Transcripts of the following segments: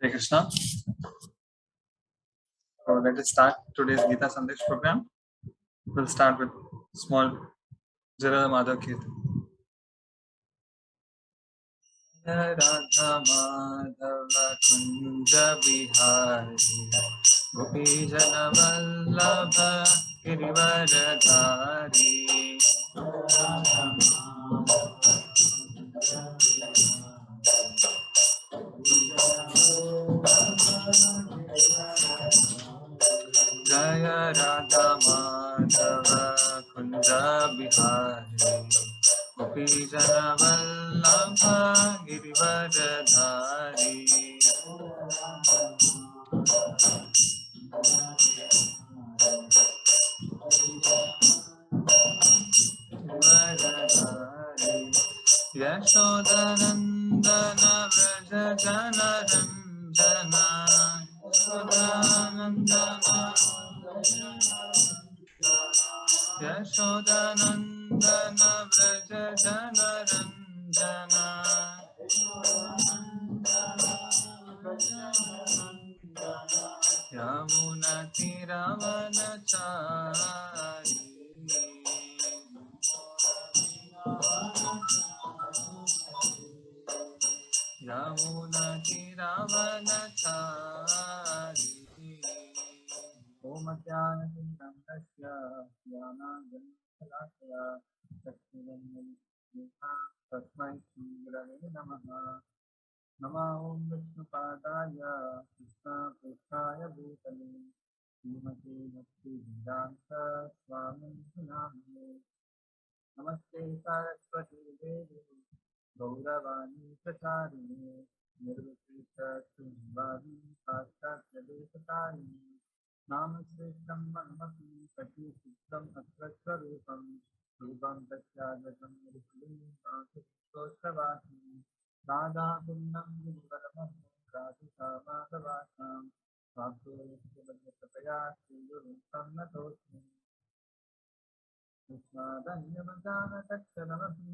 Hare Krishna. So let us start today's Gita Sandesh program. We'll start with small Jara Madhav Kirtan. Radha Madhava Kunja Bihari Gopi Jana Vallabha Girivaradhari Jaya Radha Madhava Kunja Bihari Gopi Jana Vallabha Girivaradhari Yashodanandana Vraja Jana Ranjana Yashodanandana Vraja Jana Ranjana Yamuna Tiravanachari Yamuna Tiravanachari Om Jnana Tinamrasya Jnana Janakaya Tasmai Tasmai Shri Gurave Namaha Nama Om Vishnu Padaya Krishna Prasthaya Bhutale Srimate Bhakti Vedanta Swami Namane Namaste Saraswati Devi Gauravani Pracharine Nirvishesha Shunvadi Paschatya Devatarini Namasrishtam Manmati Sati Suttam Atrasvarupam Rupam Tasyagatam Ripulim Soshavati Radha Punnam Girivaramam Radhika Madhavasam Vapurushavajapaya Srijurum Sannatosmi Krishna-danyamajana Taksharamati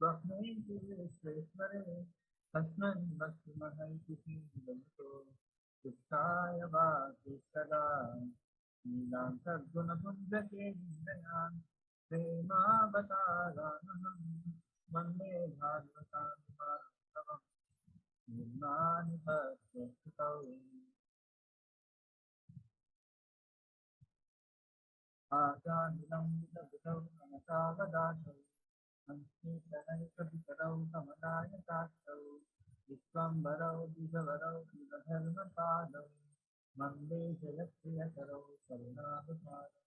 Brahmenti Vishveshware Tasman Bhakti-mahaipi Vidato Krishaya Bhakti-sada Nilantarguna-punjake Vindayan Prema-avataranam Vande Bhagavatam Nirmani Bhakti-sutau Ajahilam Vidabhidau Anatavadasau Sanskritanaikavikarau Samadayakasau Vishwambarau Dijavarau Vivaharmapadau Mande Jayakriyakarau Karunabhapadau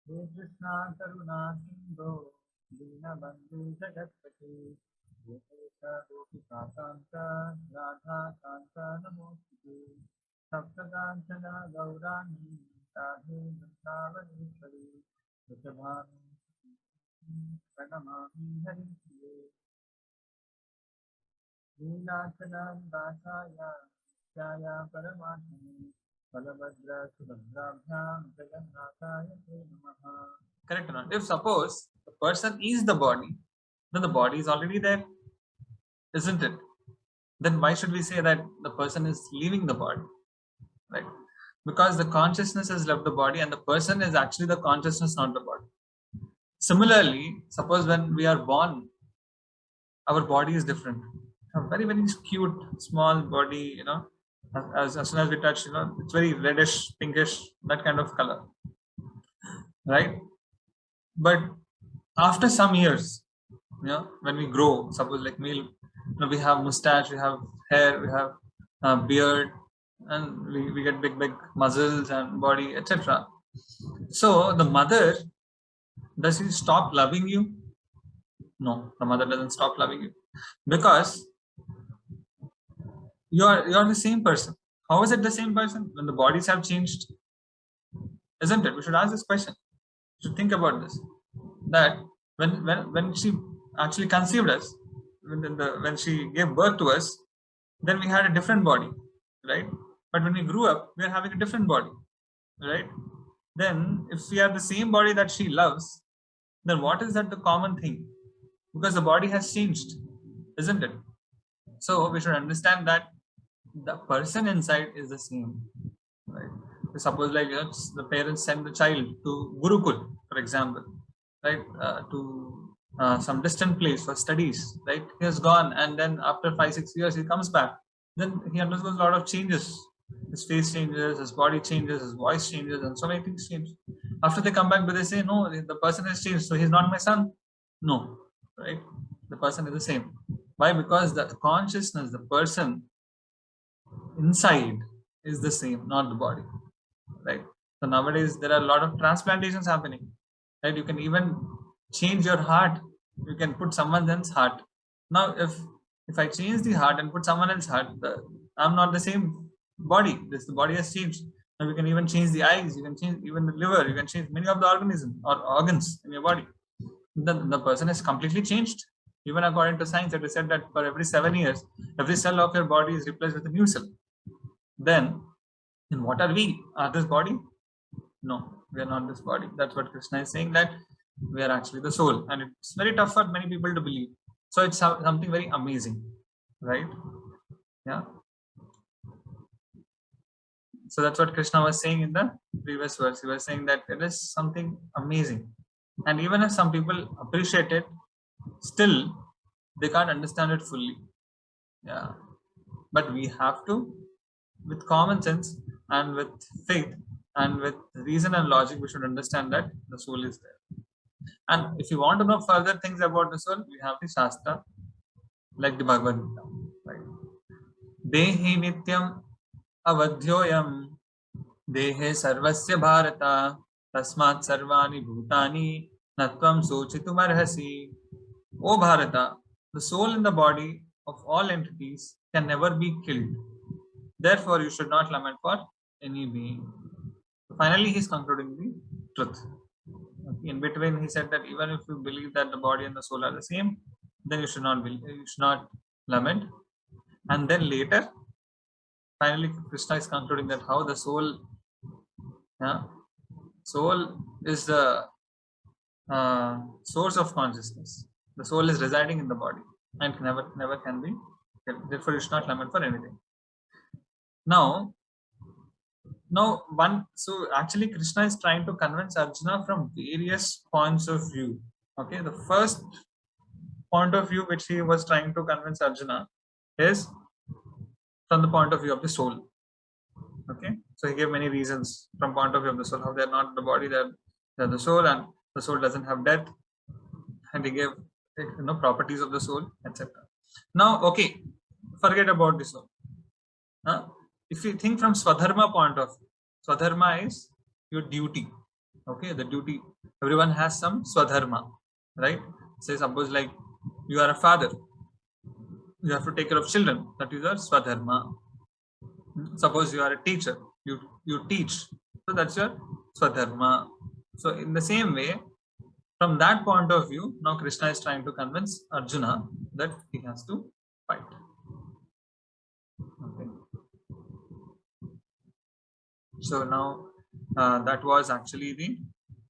He Krishna Karuna Sindhu Dinabandhu Jagatpati Gopesha Gopika Kanta Radha Kanta Namostute Saptakanchana Gaurani Radhe Vrindavaneshwari Vrishabhanu Pranamami Haripriye Neelachana Dasaya Jaya Paramatmane Balabhadra Subhadrabhyam Jagannathaya Te Namaha. Correct or not? If suppose the person is the body, then the body is already there, isn't it? Then why should we say that the person is leaving the body? Right? Because the consciousness has left the body and the person is actually the consciousness, not the body. Similarly, suppose when we are born, our body is different. A very, very cute, small body, as soon as we touch, it's very reddish, pinkish, that kind of color. Right? But after some years, when we grow, suppose like me, we have mustache, we have hair, we have beard, and we get big muscles and body, etc. So the mother, does she stop loving you? No, the mother doesn't stop loving you, because you're the same person. How is it the same person when the bodies have changed? Isn't it? We should ask this question. We should think about this. That when she actually conceived us, when she gave birth to us, then we had a different body, right? But when we grew up, we are having a different body, right? Then if we have the same body that she loves, then what is that the common thing? Because the body has changed, isn't it? So we should understand that the person inside is the same, right? Suppose like the parents send the child to Gurukul, for example, right, to some distant place for studies, right? He has gone, and then after 5-6 years he comes back. Then he undergoes a lot of changes. His face changes, his body changes, his voice changes, and so many things change. After they come back, do they say, no, the person has changed, so he's not my son? No, right? The person is the same. Why? Because the consciousness, the person inside is the same, not the body, right? So nowadays there are a lot of transplantations happening, right? You can even change your heart. You can put someone else's heart. Now, if I change the heart and put someone else's heart, I'm not the same body. The body has changed. Now we can even change the eyes. You can change even the liver. You can change many of the organisms or organs in your body. The person is completely changed. Even according to science, it is said that for every 7 years, every cell of your body is replaced with a new cell. Then what are we? Are this body? No, we are not this body. That's what Krishna is saying, that we are actually the soul. And it's very tough for many people to believe. So it's something very amazing, right? Yeah. So that's what Krishna was saying in the previous verse. He was saying that it is something amazing. And even if some people appreciate it, still they can't understand it fully. Yeah. But we have to, with common sense and with faith and with reason and logic, we should understand that the soul is there. And if you want to know further things about the soul, we have the Shastra, like the Bhagavad Gita. Right? Dehi nityam avadhyoyam dehe sarvasya bharata tasmat sarvani bhutani natvam sochitum arhasi. O Bharata, the soul in the body of all entities can never be killed. Therefore, you should not lament for any being. Finally, he is concluding the truth. In between, he said that even if you believe that the body and the soul are the same, then you should not lament. And then later, finally, Krishna is concluding that how the soul is the source of consciousness. The soul is residing in the body and never can be killed. Therefore, you should not lament for anything. Now, so actually Krishna is trying to convince Arjuna from various points of view. Okay, the first point of view which he was trying to convince Arjuna is from the point of view of the soul. Okay, so he gave many reasons from point of view of the soul, how they are not the body, they're the soul, and the soul doesn't have death, and he gave properties of the soul, etc. Now, okay, forget about the soul. If you think from Swadharma point of view, Swadharma is your duty. Okay, the duty. Everyone has some Swadharma, right? Say suppose like you are a father, you have to take care of children. That is your Swadharma. Suppose you are a teacher, you teach, so that's your Swadharma. So in the same way, from that point of view, now Krishna is trying to convince Arjuna that he has to fight. Okay. So now that was actually the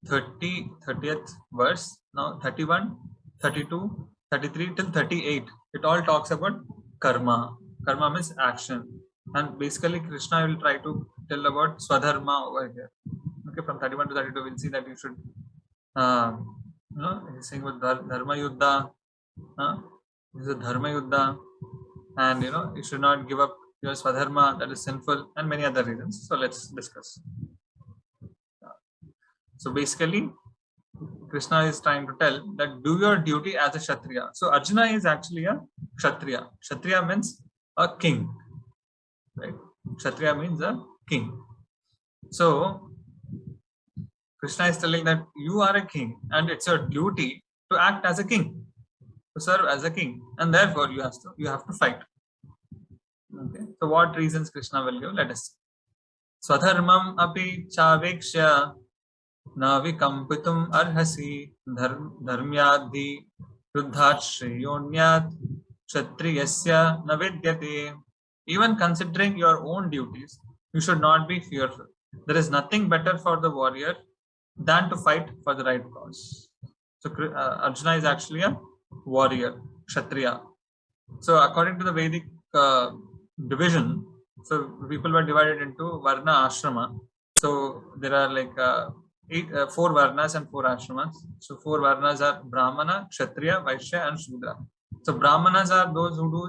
30th verse. Now 31, 32, 33 till 38. It all talks about karma. Karma means action. And basically Krishna will try to tell about Swadharma over here. Okay, from 31 to 32 we'll see that you should he's saying with Dharma Yuddha. This is a Dharma Yuddha. And you should not give up your Swadharma, that is sinful, and many other reasons. So let's discuss. So basically, Krishna is trying to tell that do your duty as a Kshatriya. So Arjuna is actually a Kshatriya. Kshatriya means a king. Right? Kshatriya means a king. So Krishna is telling that you are a king and it's your duty to act as a king, to serve as a king, and therefore you have to fight. Okay. So what reasons Krishna will give? Let us see. Swadharmam api chavekshya na vikampitum arhasi dharmyadhi yuddhat shriyonyat kshatriyasya na vidyate. Even considering your own duties, you should not be fearful. There is nothing better for the warrior than to fight for the right cause. So Arjuna is actually a warrior, Kshatriya. So according to the Vedic division, so people were divided into Varna Ashrama. So there are like four Varnas and four Ashramas. So four Varnas are Brahmana, Kshatriya, Vaishya and Shudra. So Brahmanas are those who do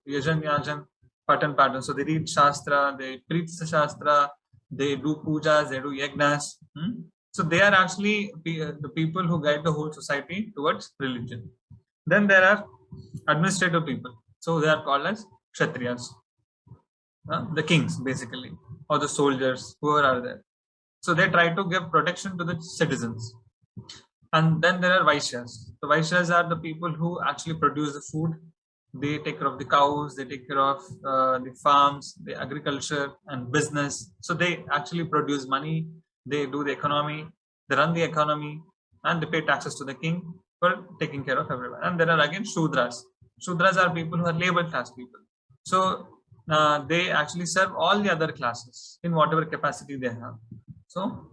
Yajan, Yajan, Patan, Patan. So they read Shastra, they preach the Shastra, they do pujas, they do yagnas. So they are actually the people who guide the whole society towards religion. Then there are administrative people. So they are called as Kshatriyas, the kings basically, or the soldiers, whoever are there. So they try to give protection to the citizens. And then there are Vaishyas. The Vaishyas are the people who actually produce the food. They take care of the cows, they take care of the farms, the agriculture and business. So they actually produce money, they do the economy, they run the economy, and they pay taxes to the king for taking care of everyone. And there are again Shudras. Shudras are people who are labor class people. So they actually serve all the other classes in whatever capacity they have. So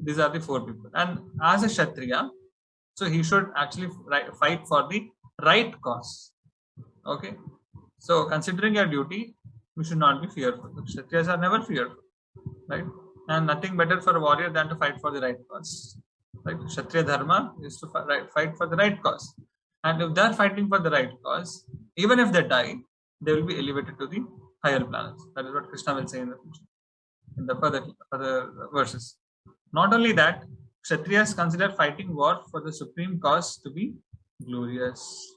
these are the four people. And as a Kshatriya, so he should actually fight for the right cause. Okay. So considering your duty, we should not be fearful. The Kshatriyas are never fearful, right? And nothing better for a warrior than to fight for the right cause. Right? Kshatriya dharma is to fight for the right cause. And if they are fighting for the right cause, even if they die, they will be elevated to the higher planets. That is what Krishna will say in the future, in the further verses. Not only that, Kshatriyas consider fighting war for the supreme cause to be glorious.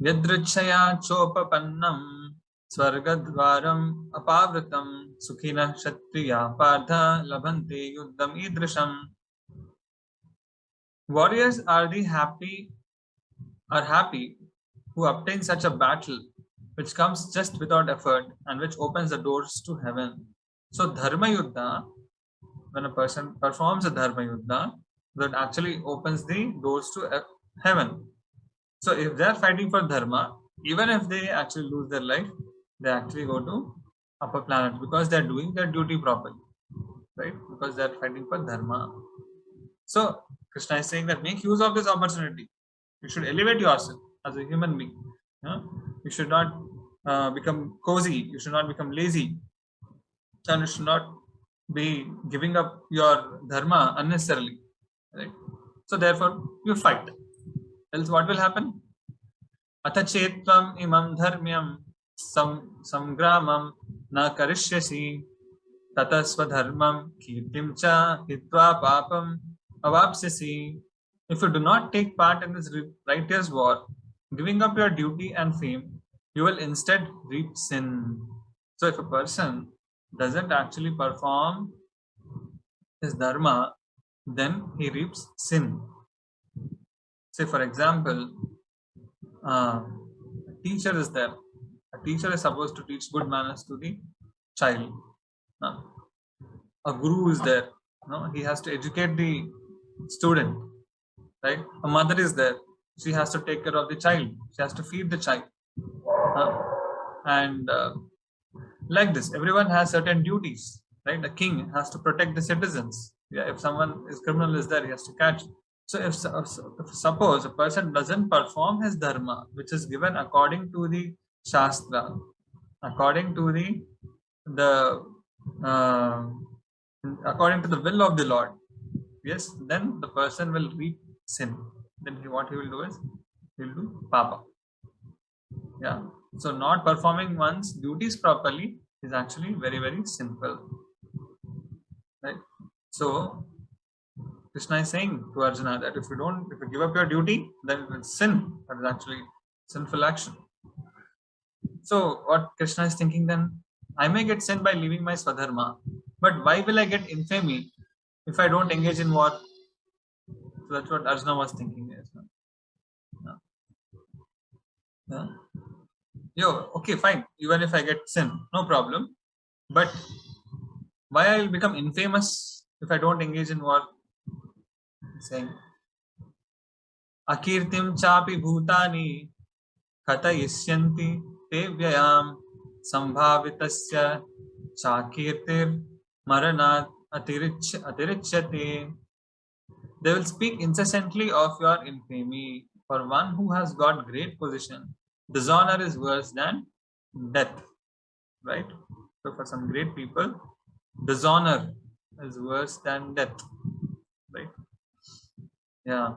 Yadrichaya chopapannam swargadvaram apavritam sukhina kshatriya partha labhante yuddham idrisham. Warriors are happy who obtain such a battle which comes just without effort and which opens the doors to heaven. So Dharma Yuddha, when a person performs a Dharma Yuddha, that actually opens the doors to heaven. So if they are fighting for Dharma, even if they actually lose their life, they actually go to upper planet because they are doing their duty properly, right? Because they are fighting for Dharma. So Krishna is saying that make use of this opportunity. You should elevate yourself as a human being. You should not become cozy. You should not become lazy. And you should not be giving up your dharma unnecessarily. Right? So therefore, you fight. Else what will happen? Atha chetvam imam dharmyam samgramam na karishyasi tatasva dharmam kirtim cha hitva papam avapsyasi. If you do not take part in this righteous war, giving up your duty and fame, you will instead reap sin. So if a person doesn't actually perform his dharma, then he reaps sin. Say for example, a teacher is there. A teacher is supposed to teach good manners to the child. A guru is there. He has to educate the student. Right? A mother is there. She has to take care of the child. She has to feed the child. And like this, everyone has certain duties. Right? The king has to protect the citizens. Yeah, if someone is criminal is there, he has to catch. So if suppose a person doesn't perform his dharma, which is given according to the shastra, according to the according to the will of the Lord, yes, then the person will reap sin. Then what he will do is he will do papa. Yeah. So not performing one's duties properly is actually very, very simple. Right. So Krishna is saying to Arjuna that if you give up your duty, then it's sin. That is actually sinful action. So what Krishna is thinking then, I may get sin by leaving my swadharma, but why will I get infamy if I don't engage in war? So that's what Arjuna was thinking. Okay, fine. Even if I get sin, no problem. But why I will become infamous if I don't engage in war? Saying, Akirtim chapi bhutani katayisyanti te vyayam sambhavitasya chakirtir maranat atirichyate. They will speak incessantly of your infamy. for one who has got great position, dishonor is worse than death. Right? So for some great people, dishonor is worse than death. Right? Yeah.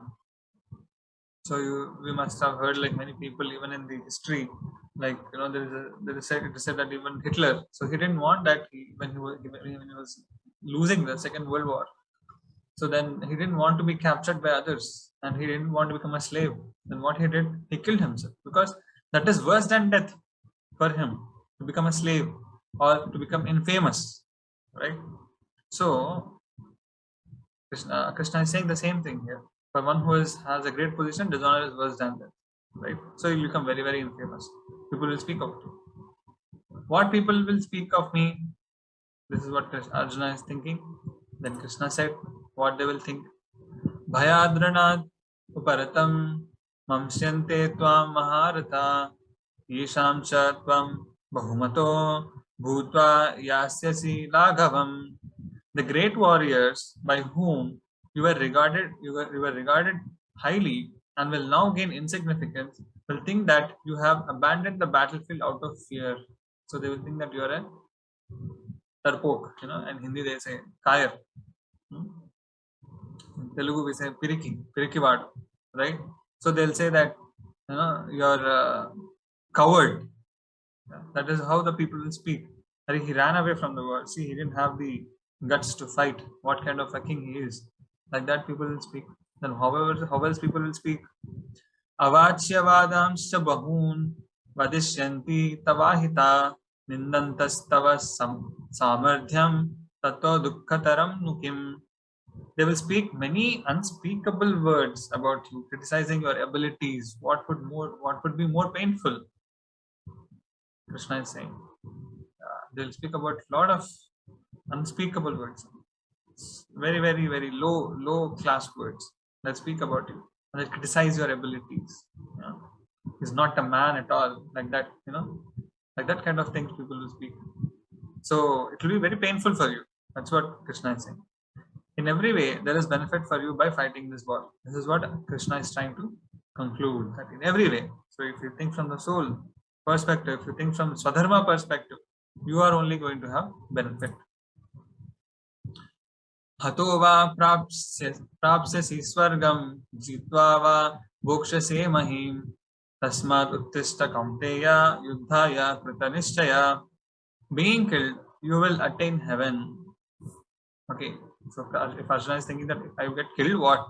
So we must have heard, like, many people, even in the history, like, there is said that even Hitler, so he didn't want that when he was losing the Second World War. So then he didn't want to be captured by others, and he didn't want to become a slave. Then what he did, he killed himself, because that is worse than death for him, to become a slave or to become infamous, right? So Krishna is saying the same thing here. For one who has a great position, dishonor is worse than death, right? So you become very, very infamous. People will speak of you. What people will speak of me? This is what Arjuna is thinking. Then Krishna said what they will think. Bhayadranat uparatam mamsyante tvam maharata yesham cha tvam bahumato bhutva yasyasi laghavam. The great warriors by whom you were regarded highly and will now gain insignificance will think that you have abandoned the battlefield out of fear. So they will think that you are a tarpok, and Hindi they say kayar. In Telugu we say pirikivadu, right? So they'll say that you're coward. That is how the people will speak. He ran away from the war. See, he didn't have the guts to fight. What kind of a king he is? Like that people will speak. Then how else people will speak? Avachyavadamscha bahun vadishyanti tavahita nindantastav samardhyam tato dukkhataram nukim. They will speak many unspeakable words about you, criticizing your abilities. What would be more painful? Krishna is saying. They'll speak about a lot of unspeakable words. Very, very, very low class words that speak about you. And they criticize your abilities. He's not a man at all. Like that, like that kind of things people will speak. So it will be very painful for you. That's what Krishna is saying. In every way, there is benefit for you by fighting this war. This is what Krishna is trying to conclude. That in every way. So if you think from the soul perspective, if you think from Swadharma perspective, you are only going to have benefit. Hato va prapsyasi swargam jitva va bhokshase mahim tasmat uttishta kaunteya yuddhaya kritanishchaya. Being killed, you will attain heaven. Okay, so if Arjuna is thinking that if I get killed, what?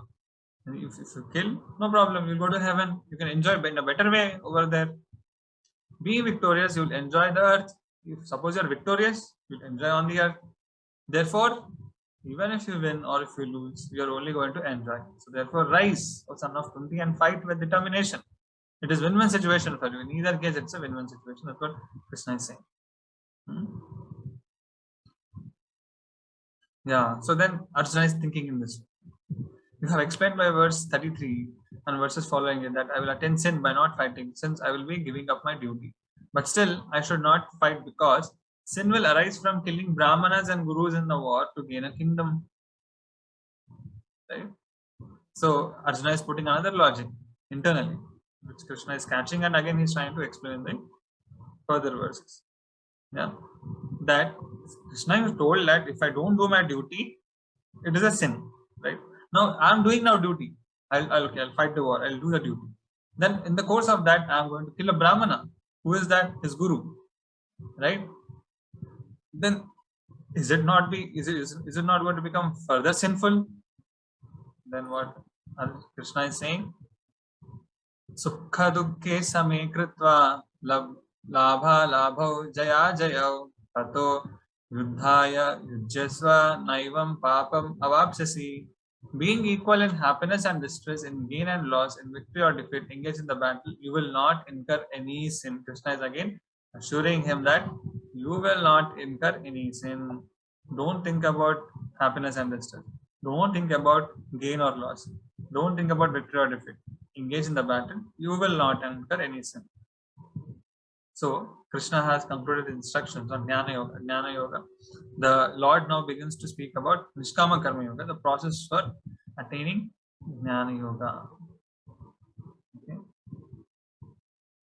If you kill, no problem, you'll go to heaven. You can enjoy in a better way over there. Being victorious, you'll enjoy the earth. If suppose you're victorious, you'll enjoy on the earth. Therefore, even if you win or if you lose, you're only going to enjoy. So therefore, rise, O son of Kunti, and fight with determination. It is win-win situation for you. In either case, it's a win-win situation. That's what Krishna is saying. Yeah, so then Arjuna is thinking in this way. You have explained by verse 33 and verses following it that I will attain sin by not fighting, since I will be giving up my duty. But still, I should not fight because sin will arise from killing Brahmanas and Gurus in the war to gain a kingdom. Right? So Arjuna is putting another logic internally, which Krishna is catching, and again he's trying to explain the further verses. Yeah, that Krishna is told that if I don't do my duty, it is a sin. Right? Now I'm doing now duty. I'll fight the war. I'll do the duty. Then in the course of that, I'm going to kill a Brahmana. Who is that? His guru. Right? Then is it not going to become further sinful? Then what Krishna is saying? Sukha dukkhe same kritva labha labho jaya jayau tato yuddhaya yujyasva naivam papam avapsasi. Being equal in happiness and distress, in gain and loss, in victory or defeat, engage in the battle, you will not incur any sin. Krishna is again assuring him that you will not incur any sin. Don't think about happiness and distress. Don't think about gain or loss. Don't think about victory or defeat. Engage in the battle, you will not incur any sin. So Krishna has concluded instructions on Jnana Yoga. The Lord now begins to speak about Nishkama Karma Yoga, the process for attaining Jnana Yoga.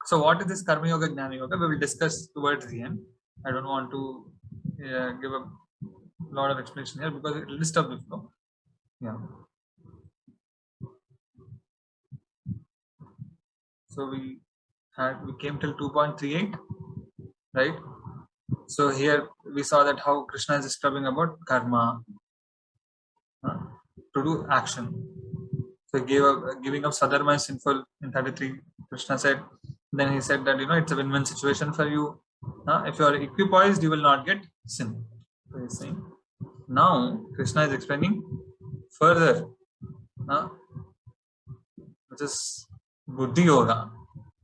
So what is this Karma Yoga, Jnana Yoga? We will discuss towards the end. I don't want to give a lot of explanation here because it will disturb the flow. Yeah. So we came till 2.38, right? So here we saw that how Krishna is describing about karma, to do action. So he giving up Sadharma is sinful in 33. Krishna said. Then he said that it's a win-win situation for you. If you are equipoised, you will not get sin. So he's saying. Now Krishna is explaining further, which is Buddhi Yoga.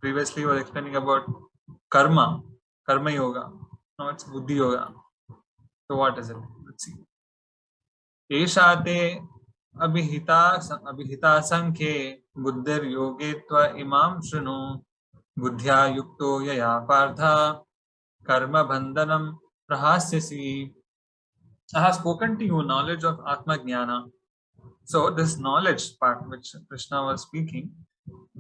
Previously, he was explaining about Karma Yoga. Now it's Buddhi Yoga. So what is it? Let's see. Eshate अभिहिता संख्ये बुद्धिर्योगे त्व इमां शृणु बुद्ध्या युक्तो यया पार्थ कर्म बंधनम प्रहास्यसि. I have spoken to you knowledge of Atma Jnana. So this knowledge part which Krishna was speaking,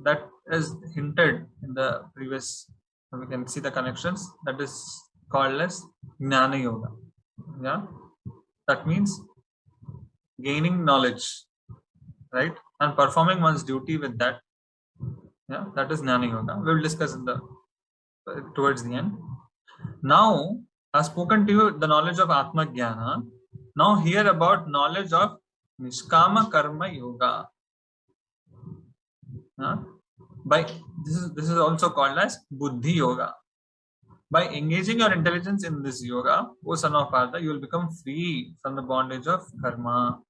that is hinted in the previous, we can see the connections, that is called as Jnana Yoga. Yeah, that means gaining knowledge, right, and performing one's duty with that. Yeah, that is Jnana Yoga. We will discuss in the towards the end. Now, I have spoken to you the knowledge of Atma Jnana. Now hear about knowledge of Nishkama Karma Yoga. By this is also called as Buddhi Yoga. By engaging your intelligence in this yoga, O son of Partha, you will become free from the bondage of karma.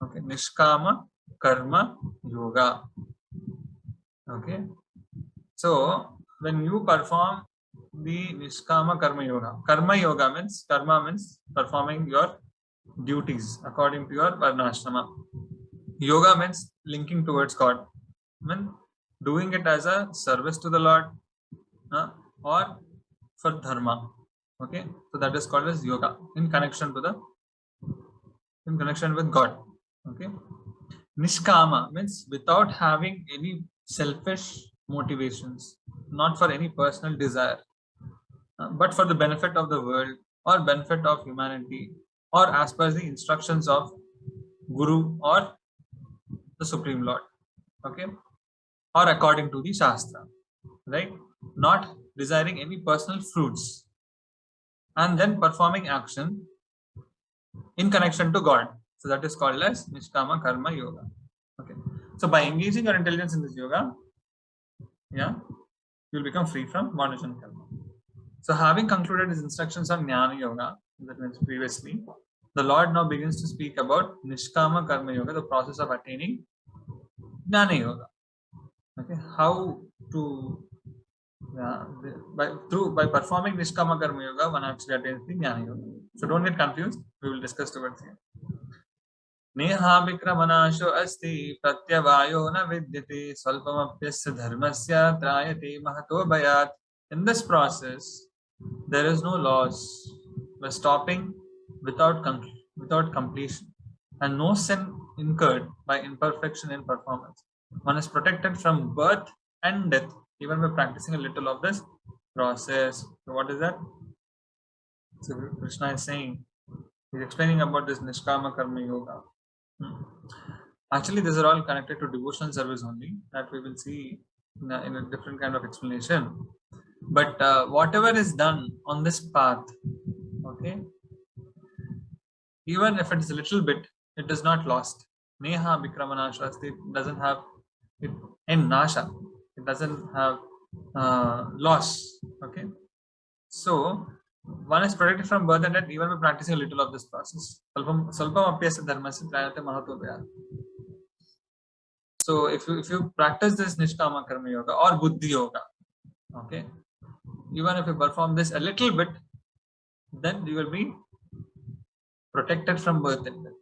Okay, Nishkama Karma Yoga. Okay, so when you perform the Nishkama Karma Yoga means performing your duties according to your Varnashrama. Yoga means linking towards God, means doing it as a service to the Lord, or for dharma. Okay, so that is called as yoga in connection with God. Okay, Nishkama means without having any selfish motivations, not for any personal desire, but for the benefit of the world or benefit of humanity, or as per the instructions of Guru or the Supreme Lord. Okay, or according to the Shastra, right? Not desiring any personal fruits, and then performing action in connection to God. So that is called as Nishkama Karma Yoga. Okay. So by engaging your intelligence in this yoga, yeah, you will become free from bondage and karma. So having concluded his instructions on Jnana Yoga, that means previously, the Lord now begins to speak about Nishkama Karma Yoga, the process of attaining Jnana Yoga. Okay, how to by performing Nishkama Karma Yoga, one actually attains the Jnana Yoga. So don't get confused. We will discuss towards the end. Neha विक्रमनाशो अस्ति प्रत्यवायो न विद्यते स्वल्पमप्यस्य धर्मस्य त्रायते महतो भयात्. In this process, there is no loss by stopping without completion, and no sin incurred by imperfection in performance. One is protected from birth and death even by practicing a little of this process. So what is that? So Krishna is saying, he's explaining about this Nishkama Karma Yoga. Actually, these are all connected to devotional service only, that we will see in a different kind of explanation. But whatever is done on this path, okay, even if it is a little bit, it is not lost. Neha Vikramanasha, it doesn't have it in Nasha. It doesn't have loss. Okay, so one is protected from birth and death even by practicing a little of this process. So if you practice this Nishkama Karma Yoga or Buddhi Yoga, okay, even if you perform this a little bit, then you will be protected from birth and death.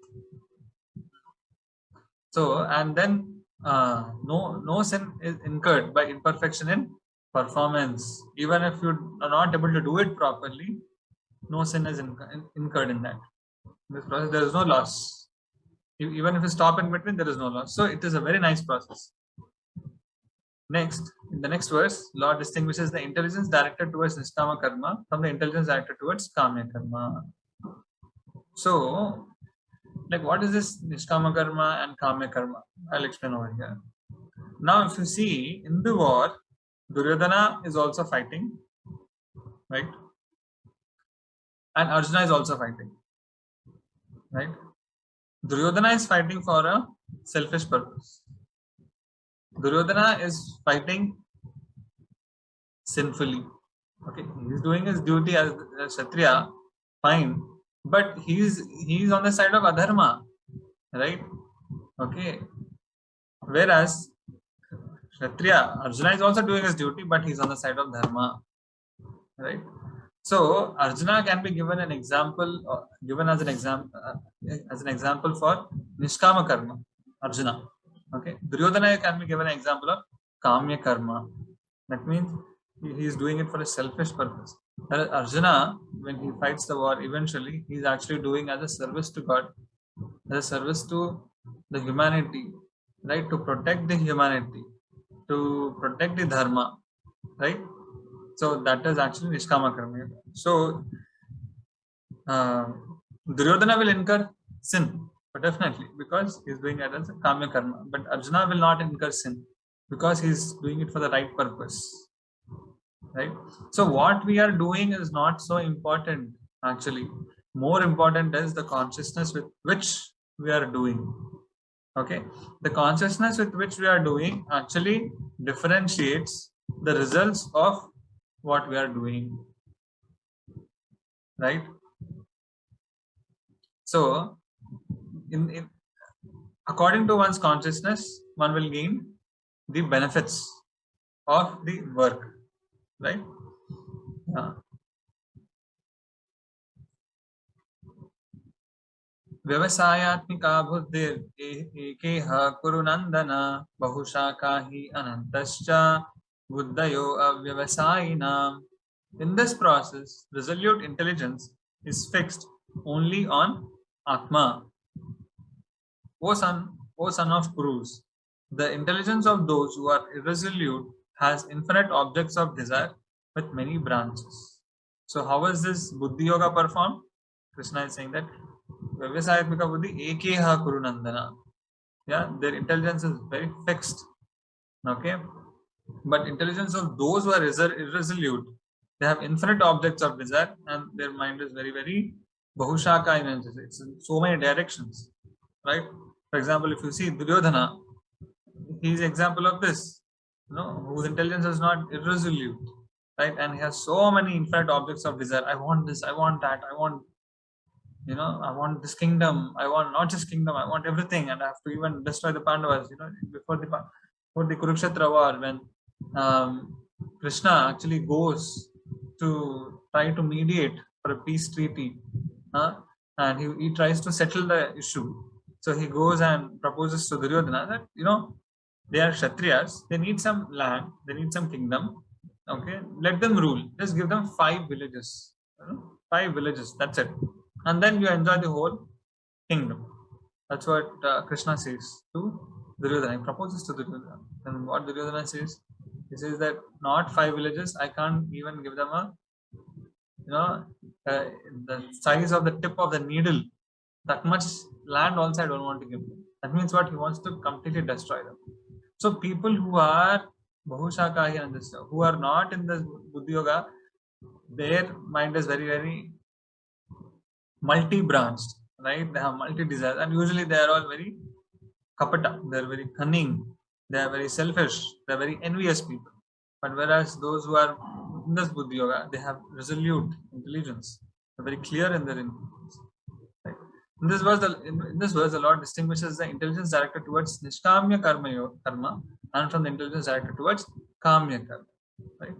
So, and then no sin is incurred by imperfection in performance. Even if you are not able to do it properly, no sin is incurred in that. In this process, there is no loss. Even if you stop in between, there is no loss. So it is a very nice process. Next, in the next verse, Lord distinguishes the intelligence directed towards Nishkama Karma from the intelligence directed towards Kamya Karma. So, like, what is this Nishkama Karma and Kamya Karma? I'll explain over here. Now, if you see, in the war, Duryodhana is also fighting, right? And Arjuna is also fighting, right? Duryodhana is fighting for a selfish purpose. Duryodhana is fighting sinfully. Okay, he's doing his duty as a Kshatriya, fine, but he's on the side of adharma, right? Okay, whereas Kshatriya Arjuna is also doing his duty, but he's on the side of dharma, right? So Arjuna can be given an example, given as an example for Nishkama Karma, Arjuna. Okay, Duryodhana can be given an example of Kamya Karma. That means he is doing it for a selfish purpose. Whereas Arjuna, when he fights the war, eventually he is actually doing as a service to God, as a service to the humanity, right? To protect the humanity, to protect the dharma, right? So that is actually Nishkama Karma. So Duryodhana will incur sin, but definitely because he is doing it as a Kamya Karma. But Arjuna will not incur sin because he is doing it for the right purpose, right? So what we are doing is not so important actually. More important is the consciousness with which we are doing. Okay, the consciousness with which we are doing actually differentiates the results of what we are doing, right? So in according to one's consciousness, one will gain the benefits of the work, right? व्यवसायात्मिका बुद्धिर एकेह कुरु नंदन बहुशाखा हि अनंतश्च बुद्धयो अव्यवसायिनाम्. In this process, resolute intelligence is fixed only on Atma. O son of Kurus, the intelligence of those who are irresolute has infinite objects of desire with many branches. So how is this Buddhi Yoga performed? Krishna is saying that Vyavasayatmika Buddhi Ekeha Kuru Nandana. Yeah, their intelligence is very fixed. Okay, but intelligence of those who are irresolute, they have infinite objects of desire and their mind is very, very Bahushaka in energy. It's in so many directions, right? For example, if you see Duryodhana, he is an example of this, whose intelligence is not irresolute, right? And he has so many infinite objects of desire. I want this, I want that, I want, I want this kingdom, I want not just kingdom, I want everything, and I have to even destroy the Pandavas, before the Kurukshetra war, when Krishna actually goes to try to mediate for a peace treaty, and he tries to settle the issue. So he goes and proposes to Duryodhana that, they are Kshatriyas, they need some land, they need some kingdom, okay, let them rule, just give them 5 villages, 5 villages, that's it, and then you enjoy the whole kingdom. That's what Krishna says to Duryodhana. He proposes to Duryodhana. And what Duryodhana says, he says that not 5 villages, I can't even give them the size of the tip of the needle. That much land also I don't want to give them. That means what? He wants to completely destroy them. So people who are Bahushakahi and this, who are not in the Buddhi Yoga, their mind is very, very multi-branched, right? They have multi-desires, and usually they are all very kapata, they are very cunning, they are very selfish, they are very envious people. But whereas those who are in this Buddhi Yoga, they have resolute intelligence, they are very clear in their intelligence. Right? In this verse, the Lord distinguishes the intelligence directed towards Nishkamya karma and from the intelligence directed towards Kamya karma. Right?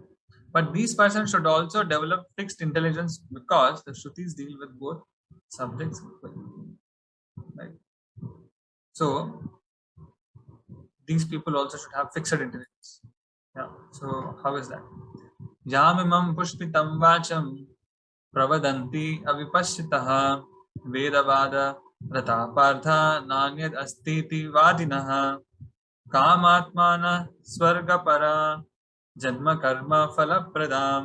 But these persons should also develop fixed intelligence because the Shrutis deal with both subjects. Right? So these people also should have fixed intelligence. Yeah. So how is that? Yamimam pushpitam vacham pravadanti avipashitaha vedavada rata partha nanyad astiti vadinaha कामात्मानः स्वर्गपरा जन्म कर्म फलप्रदां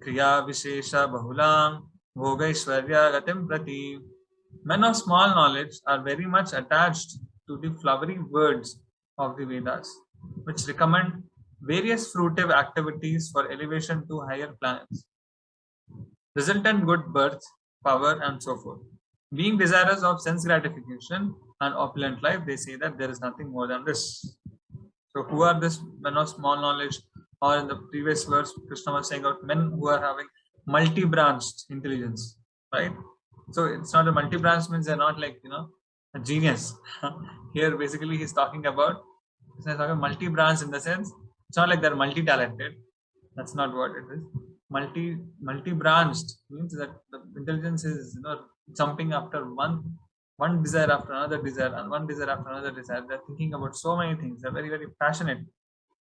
क्रिया विशेष बहुलां भोगैश्वर्य गतिं प्रति. Men of small knowledge are very much attached to the flowery words of the Vedas, which recommend various fruitive activities for elevation to higher planets, resultant good birth, power, and so forth. Being desirous of sense gratification and opulent life, they say that there is nothing more than this. So, who are this men of small knowledge? Or in the previous verse, Krishna was saying about men who are having multi-branched intelligence, right? So it's not a multi-branch means they're not like a genius. Here, basically, he's talking about multi-branch in the sense it's not like they're multi-talented. That's not what it is. Multi-branched means that the intelligence is jumping after one desire after another desire and one desire after another desire. They're thinking about so many things. They're very, very passionate,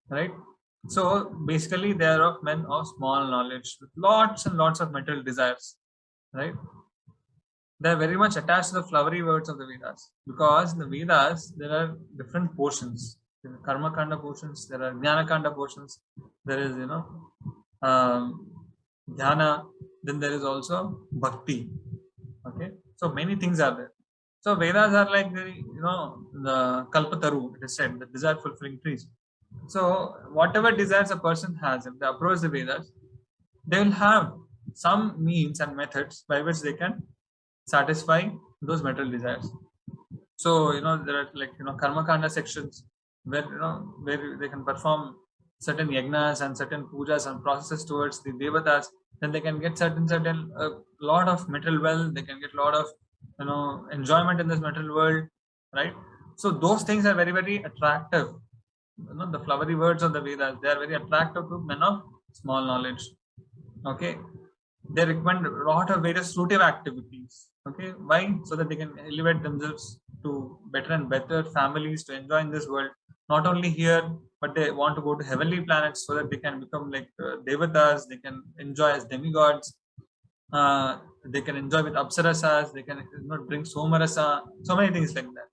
right? So basically, they are of men of small knowledge with lots and lots of material desires, right? They are very much attached to the flowery words of the Vedas, because in the Vedas there are different portions. There are Karma Kanda portions, there are Jnana Kanda portions, there is Dhyana, then there is also Bhakti. Okay, so many things are there. So Vedas are like the Kalpataru, it is said, the desire fulfilling trees. So whatever desires a person has, if they approach the Vedas, they will have some means and methods by which they can satisfy those material desires. So there are like karma kanda sections where where they can perform certain yagnas and certain pujas and processes towards the devatas. Then they can get certain lot of material wealth. They can get a lot of enjoyment in this material world, right? So those things are very, very attractive. The flowery words of the Vedas, they are very attractive to men of small knowledge. Okay, they recommend a lot of various fruitive activities. Okay, why? So that they can elevate themselves to better and better families to enjoy in this world. Not only here, but they want to go to heavenly planets so that they can become like devatas. They can enjoy as demigods. They can enjoy with apsarasas. They can bring somarasa. So many things like that,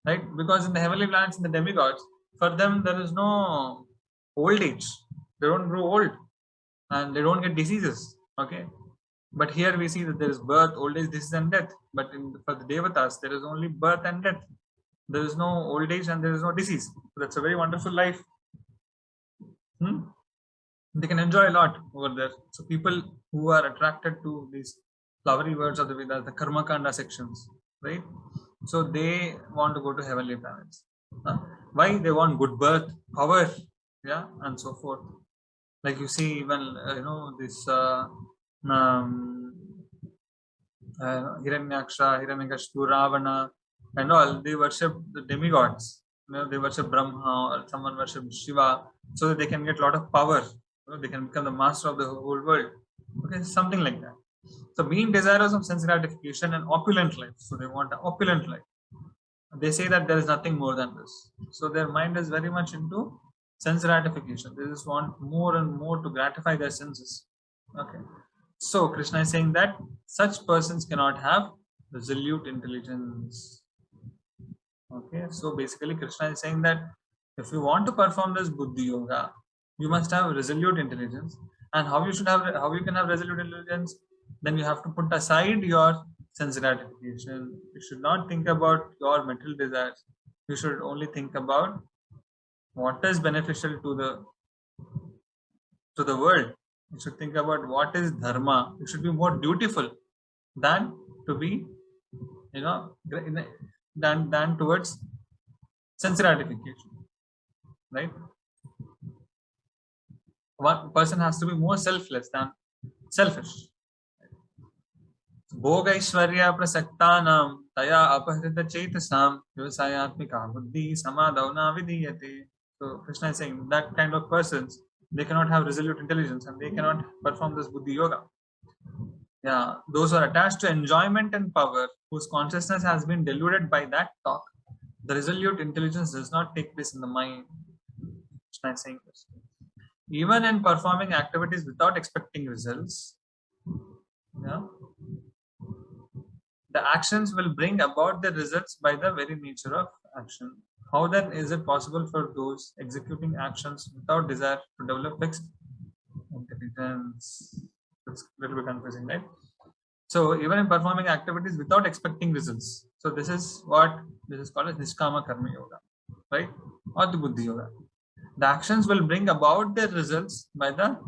right? Because in the heavenly planets and the demigods, for them there is no old age. They don't grow old, and they don't get diseases. Okay, but here we see that there is birth, old age, disease, and death. But for the devatas, there is only birth and death. There is no old age and there is no disease. So that's a very wonderful life. They can enjoy a lot over there. So people who are attracted to these flowery words of the Vedas, the Karma Kanda sections, right? So they want to go to heavenly planets. Why? They want good birth, power, yeah, and so forth. Like you see, even this Hiranyaksha, Hiranyakashipu, Ravana, and all, they worship the demigods. They worship Brahma, or someone worship Shiva, so that they can get a lot of power. They can become the master of the whole world. Okay, something like that. So being desirous of sense gratification and opulent life, so they want an opulent life. They say that there is nothing more than this. So their mind is very much into sense gratification. They just want more and more to gratify their senses. Okay. So Krishna is saying that such persons cannot have resolute intelligence. Okay. So basically Krishna is saying that if you want to perform this buddhi yoga, you must have resolute intelligence. And how you can have resolute intelligence? Then you have to put aside your sense gratification. You should not think about your material desires. You should only think about what is beneficial to the world. You should think about what is dharma. You should be more dutiful than to be, than towards sense gratification, right? One person has to be more selfless than selfish. भोगैश्वर्य प्रसक्तानां तया अपहृत चेतसां व्यवसायात्मिका बुद्धि समादौ न विधीयते. So Krishna is saying that kind of persons, they cannot have resolute intelligence and they cannot perform this buddhi yoga. Yeah, those who are attached to enjoyment and power, whose consciousness has been deluded by that talk, the resolute intelligence does not take place in the mind. Krishna is saying this. Even in performing activities without expecting results, yeah, the actions will bring about the results by the very nature of action. how then is it possible for those executing actions without desire to develop fixed intelligence? It's a little bit confusing, right? So even in performing activities without expecting results. So this is what this is called as Nishkama Karma Yoga, right? Or the Buddhi Yoga. The actions will bring about their results by the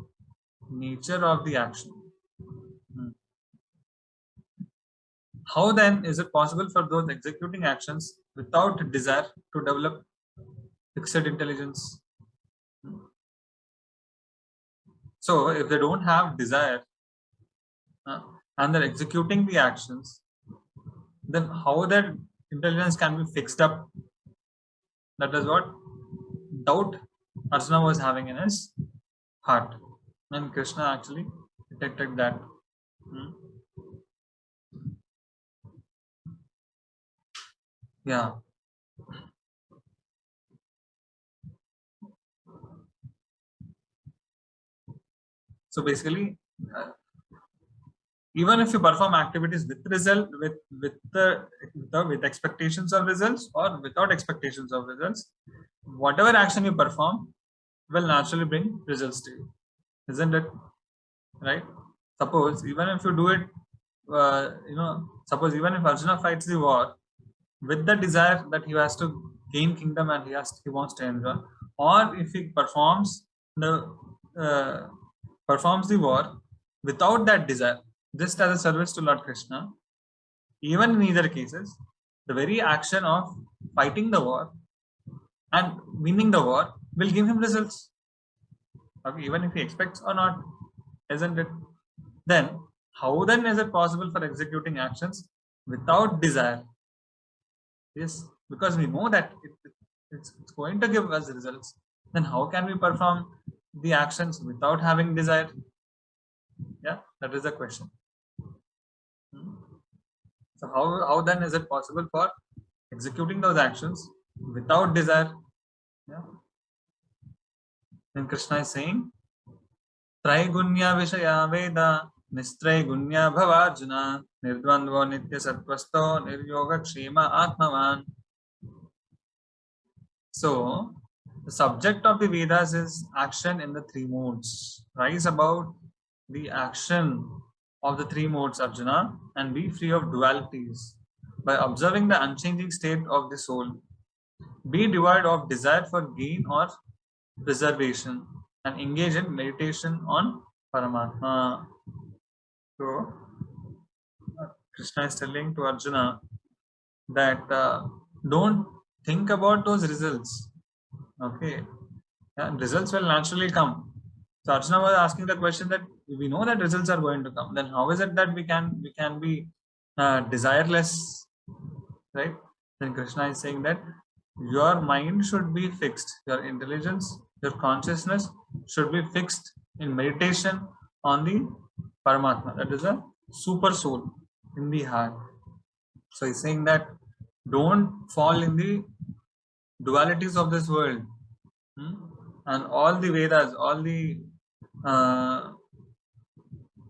nature of the action. How then is it possible for those executing actions without desire to develop fixed intelligence? So if they don't have desire and they're executing the actions, then how that intelligence can be fixed up? That is what doubt Arjuna was having in his heart, and Krishna actually detected that. Yeah. So basically, even if you perform activities with result, with expectations of results or without expectations of results, whatever action you perform will naturally bring results to you, isn't it? Right? Suppose even if you do it, suppose even if Arjuna fights the war with the desire that he has to gain kingdom and he wants to enjoy, or if he performs the war without that desire, just as a service to Lord Krishna, even in either cases, the very action of fighting the war and winning the war will give him results. Okay, even if he expects or not, isn't it? Then, how then is it possible for executing actions without desire? Yes, because we know that it's going to give us results. Then how can we perform the actions without having desire? Yeah, that is the question. So how then is it possible for executing those actions without desire? Yeah. Then Krishna is saying, Traigunya Vishaya Veda Nistraygunya Bhavarjuna Nirdvandvo Nitya Sattvasto Niryoga Kshema Atmavan. So the subject of the Vedas is action in the three modes. Rise above the action of the three modes, Arjuna, and be free of dualities by observing the unchanging state of the soul. Be devoid of desire for gain or preservation and engage in meditation on Paramatma. So Krishna is telling to Arjuna that don't think about those results. Okay, results will naturally come. So Arjuna was asking the question that we know that results are going to come. Then how is it that we can be desireless, right? Then Krishna is saying that your mind should be fixed, your intelligence, your consciousness should be fixed in meditation on the Paramatma. That is a super soul in the heart. So he's saying that don't fall in the dualities of this world. And all the Vedas, all the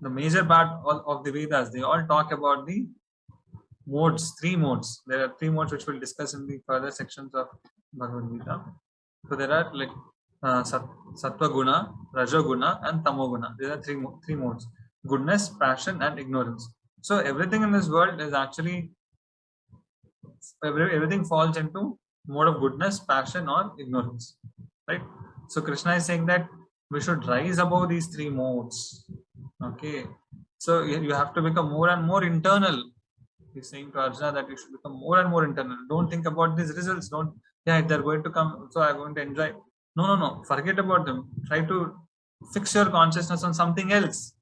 major part of the Vedas, they all talk about the modes, three modes. There are three modes which we'll discuss in the further sections of Bhagavad Gita. So there are like Sattva Guna, Raja Guna, and Tamo Guna. There are three modes: goodness, passion, and ignorance. So everything in this world is actually everything falls into mode of goodness, passion, or ignorance, right? So Krishna is saying that we should rise above these three modes. Okay, so you have to become more and more internal. He's saying to Arjuna that you should become more and more internal. Don't think about these results. Don't, they're going to come, so I'm going to enjoy. No. Forget about them. Try to fix your consciousness on something else.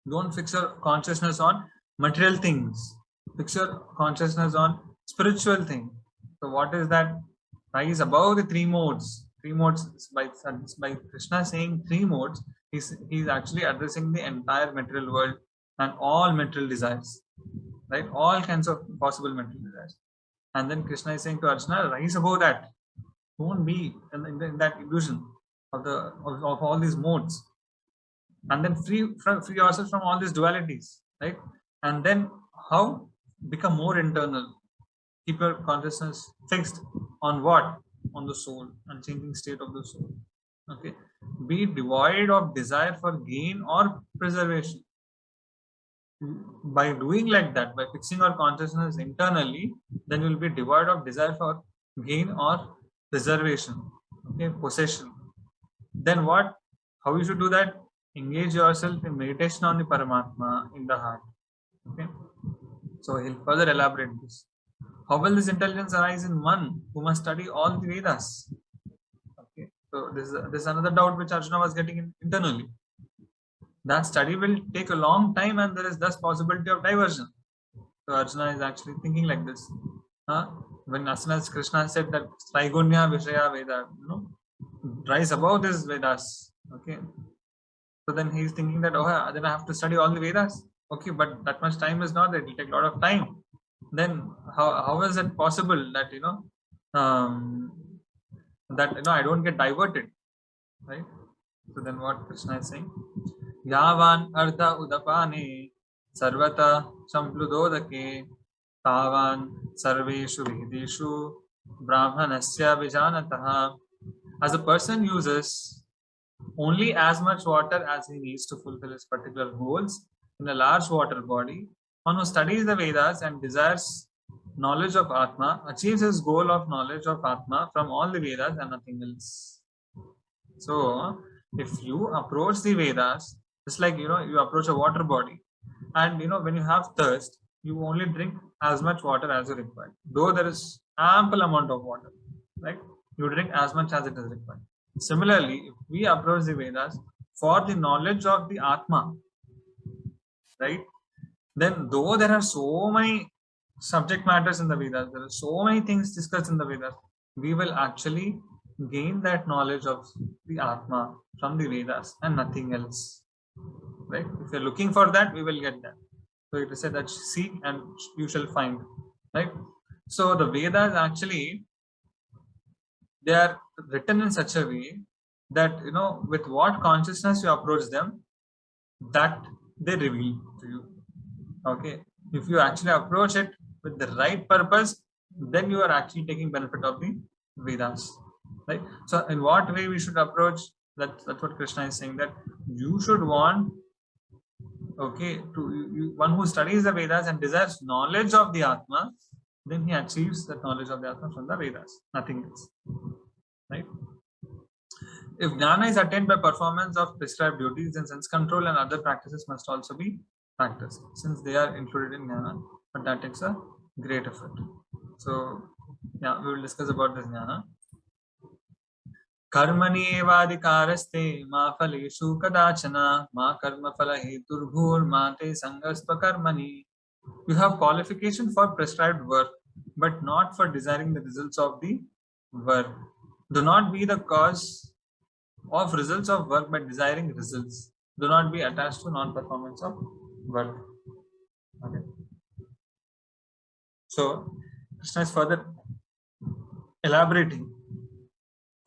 Don't fix your consciousness on material things. Fix your consciousness on spiritual thing. So what is that? Rise above the three modes. Three modes by Krishna saying three modes. He's actually addressing the entire material world and all material desires. Right, all kinds of possible mental desires, and then Krishna is saying to Arjuna, rise above that. Don't be in that illusion of all these modes, and then free yourself from all these dualities, right? And then how become more internal? Keep your consciousness fixed on what? On the soul, unchanging state of the soul. Okay, be devoid of desire for gain or preservation. By doing like that, by fixing our consciousness internally, then you will be devoid of desire for gain or preservation, okay, possession. Then what? How you should do that? Engage yourself in meditation on the Paramatma in the heart. Okay. So he'll further elaborate this. How will this intelligence arise in one who must study all the Vedas? Okay. So this is another doubt which Arjuna was getting internally. That study will take a long time, and there is thus possibility of diversion. So Arjuna is actually thinking like this. When as soon as Krishna said that Trigunya Vishaya Veda, rise above this Vedas. Okay. So then he's thinking that, oh, then I have to study all the Vedas. Okay, but that much time is not there. It will take a lot of time. Then how is it possible that I don't get diverted, right? So then what Krishna is saying? Yavan artha udapane sarvata sampludodake tavan sarveshu videshu brahmanasya vijanataha. As a person uses only as much water as he needs to fulfill his particular goals in a large water body, one who studies the Vedas and desires knowledge of Atma achieves his goal of knowledge of Atma from all the Vedas and nothing else. So, if you approach the Vedas, just like you approach a water body, and when you have thirst, you only drink as much water as you require. Though there is ample amount of water, right? You drink as much as it is required. Similarly, if we approach the Vedas for the knowledge of the Atma, right? Then though there are so many subject matters in the Vedas, there are so many things discussed in the Vedas, we will actually gain that knowledge of the Atma from the Vedas and nothing else. Right? If you're looking for that, we will get that. So it is said that seek and you shall find. Right? So the Vedas actually, they are written in such a way that with what consciousness you approach them, that they reveal to you. Okay, if you actually approach it with the right purpose, then you are actually taking benefit of the Vedas, right? So in what way we should approach? That's what Krishna is saying, that you should want, okay, one who studies the Vedas and desires knowledge of the Atma, then he achieves that knowledge of the Atma from the Vedas, nothing else, right? If jnana is attained by performance of prescribed duties, then sense control and other practices must also be practiced, since they are included in jnana, but that takes a great effort. So, yeah, we will discuss about this jnana. Karmani evadikaraste ma phaleshu kadachana ma karma phala heturbhur ma te sangasva karmani. You have qualification for prescribed work, but not for desiring the results of the work. Do not be the cause of results of work by desiring results. Do not be attached to non-performance of work. Okay. So Krishna is further elaborating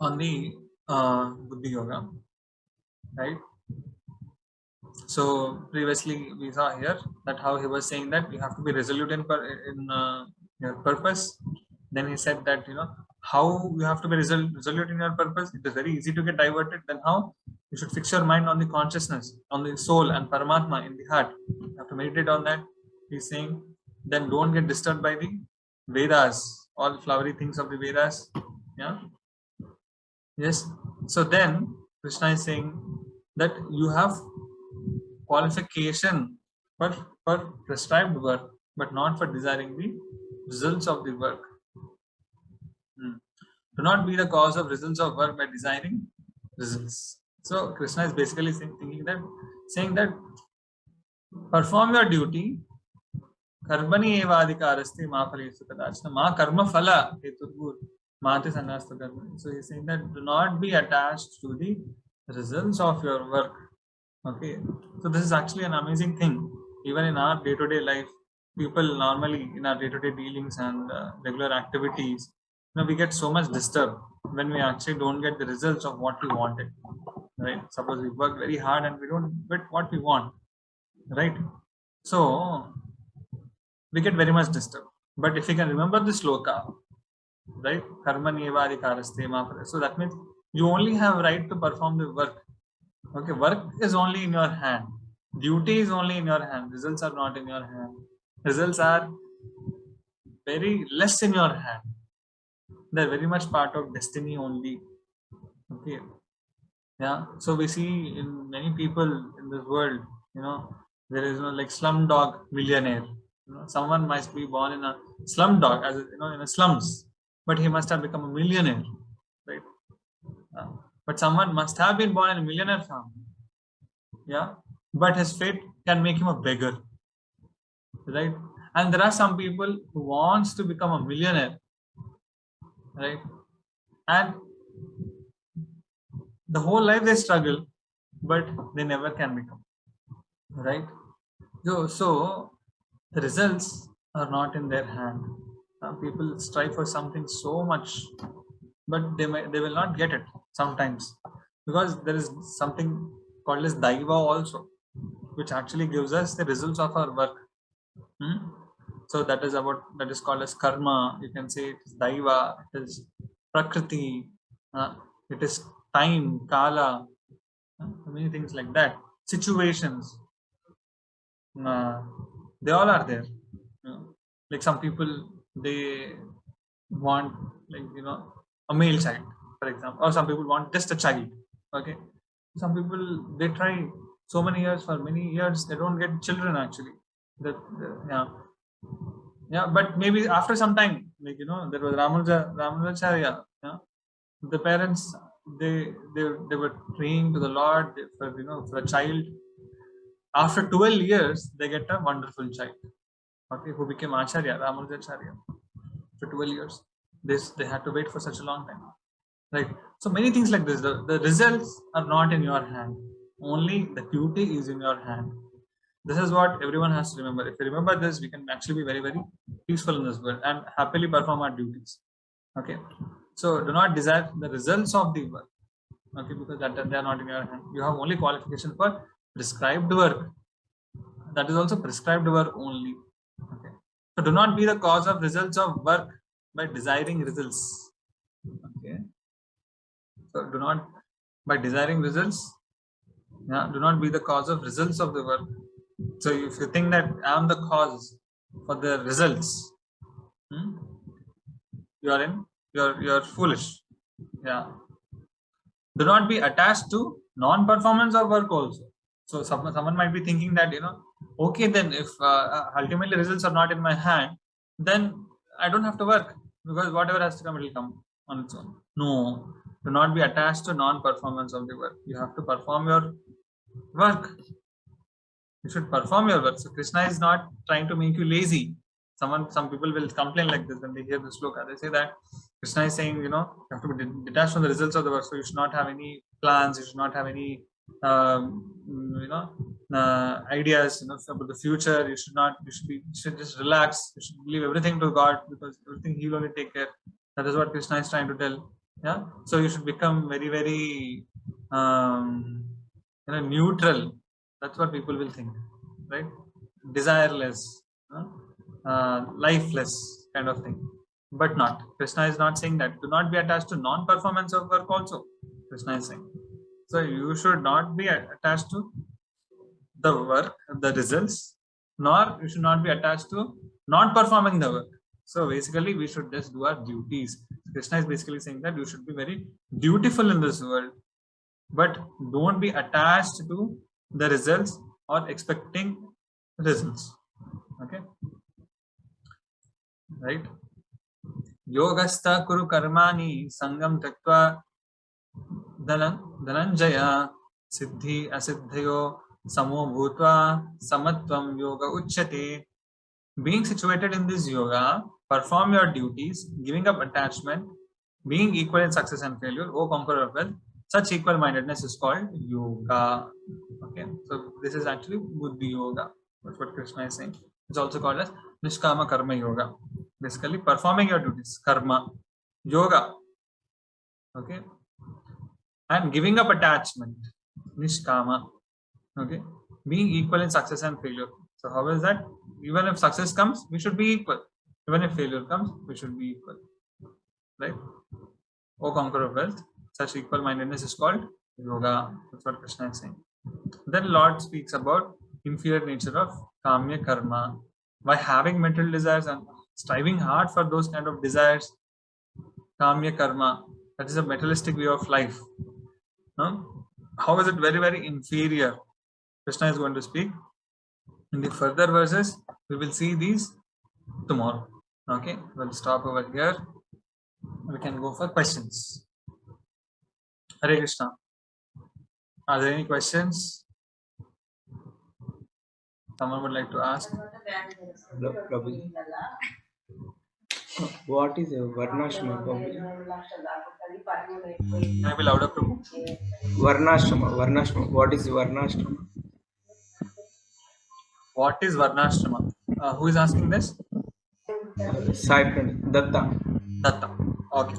on the Buddhi Yoga, right? So previously we saw here that how he was saying that you have to be resolute in your purpose. Then he said that how you have to be resolute in your purpose. It is very easy to get diverted. Then how? You should fix your mind on the consciousness, on the soul and Paramatma in the heart. You have to meditate on that. He's saying, then don't get disturbed by the Vedas, all flowery things of the Vedas. Yeah. Yes. So then Krishna is saying that you have qualification for prescribed work, but not for desiring the results of the work. Do not be the cause of results of work by desiring results. So Krishna is basically saying that perform your duty. Karmani evadikaraste ma phaleshu kadachana ma karma phala heturbhur ma te sangasva karmani. So he's saying that do not be attached to the results of your work. Okay. So this is actually an amazing thing. Even in our day-to-day life, people normally in our day-to-day dealings and regular activities, we get so much disturbed when we actually don't get the results of what we wanted, right? Suppose we work very hard and we don't get what we want, right? So we get very much disturbed. But if we can remember the sloka, right? Karma neva adhikaraste ma phale. So that means you only have right to perform the work. Okay, work is only in your hand. Duty is only in your hand. Results are not in your hand. Results are very less in your hand. They're very much part of destiny only. Okay. Yeah. So we see in many people in this world, there is like slumdog millionaire. Someone must be born in a slumdog, as in a slums, but he must have become a millionaire, right? But someone must have been born in a millionaire family, yeah. But his fate can make him a beggar, right? And there are some people who wants to become a millionaire, right? And the whole life they struggle, but they never can become, right? So the results are not in their hand. People strive for something so much, but they will not get it sometimes, because there is something called as daiva also, which actually gives us the results of our work. So that is called as karma. You can say it is daiva, it is prakriti, it is time, kala, many things like that. Situations, they all are there. Like some people, they want, like, a male child, for example, or some people want just a child. Okay, some people, they try so many years, for many years they don't get children actually. Yeah, but maybe after some time, like, there was Ramanujacharya. The parents, they were praying to the Lord for a child. After 12 years they get a wonderful child, okay, who became Acharya, Ramanujacharya. For 12 years, they had to wait for such a long time, right? So many things like this. The results are not in your hand, only the duty is in your hand. This is what everyone has to remember. If we remember this, we can actually be very, very peaceful in this world and happily perform our duties. Okay, so do not desire the results of the work, okay, because that they are not in your hand. You have only qualification for prescribed work. That is also prescribed work only. Okay, so do not be the cause of results of work by desiring results. Okay, so do not, by desiring results, do not be the cause of results of the work. So if you think that I am the cause for the results, you're foolish. Yeah. Do not be attached to non-performance of work also. So someone might be thinking that, okay, then if ultimately results are not in my hand, then I don't have to work, because whatever has to come, it will come on its own. No, do not be attached to non-performance of the work. You have to perform your work. You should perform your work. So Krishna is not trying to make you lazy. Some people will complain like this when they hear this sloka. They say that Krishna is saying, you have to be detached from the results of the work. So you should not have any plans. You should not have any, ideas, about the future. You should just relax. You should leave everything to God, because everything He will only take care. That is what Krishna is trying to tell. Yeah. So you should become very, very, neutral. That's what people will think, right? Desireless, lifeless kind of thing. But not. Krishna is not saying that. Do not be attached to non-performance of work also, Krishna is saying. So you should not be attached to the work, the results, nor you should not be attached to not performing the work. So basically, we should just do our duties. Krishna is basically saying that you should be very dutiful in this world, but don't be attached to the results or expecting results. Okay, right? Yogastha kuru karmani sangam taktva dhananjaya siddhi asiddhayo samo bhutva samatvam yoga uchyate. Being situated in this yoga, perform your duties, giving up attachment, being equal in success and failure, O conqueror of wealth. Such equal-mindedness is called yoga. Okay, so this is actually buddhi yoga. That's what Krishna is saying. It's also called as nishkama karma yoga. Basically, performing your duties, karma, yoga. Okay, and giving up attachment, nishkama. Okay, being equal in success and failure. So how is that? Even if success comes, we should be equal. Even if failure comes, we should be equal. right? O conqueror of wealth, such equal-mindedness is called yoga. That's what Krishna is saying. Then Lord speaks about inferior nature of kamya karma. By having mental desires and striving hard for those kind of desires, kamya karma, that is a materialistic way of life. No? How is it very, very inferior? Krishna is going to speak. In the further verses, we will see these tomorrow. Okay, we'll stop over here. We can go for questions. Hare Krishna. Are there any questions? Someone would like to ask? Prabhu. What is a Varnashrama? Can I be louder, Prabhu? Varnashrama. What is Varnashrama? What is Varnashrama? Who is asking this? Sai Pranit. Datta. Datta. Okay.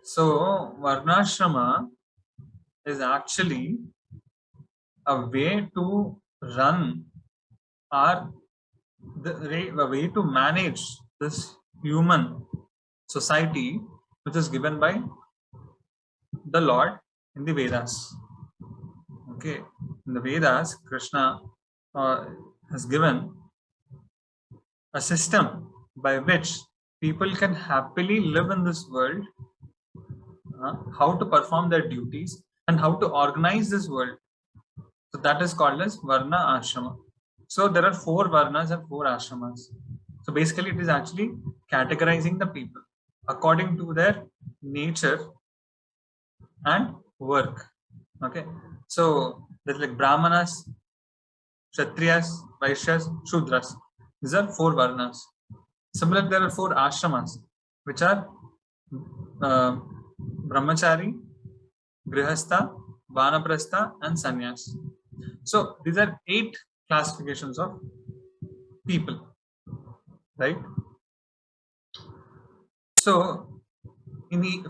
So, Varnashrama is actually a way to run or the way to manage this human society, which is given by the Lord in the Vedas. Okay, in the Vedas, Krishna has given a system by which people can happily live in this world, how to perform their duties, and how to organize this world. So that is called as Varna Ashrama. So there are 4 Varnas and 4 Ashramas. So basically it is actually categorizing the people according to their nature and work. Okay. So there's like Brahmanas, Kshatriyas, Vaishyas, Shudras. These are 4 Varnas. Similarly, there are 4 Ashramas, which are Brahmachari, Grihastha, Vanaprastha, and Sannyas. So these are 8 classifications of people, right? So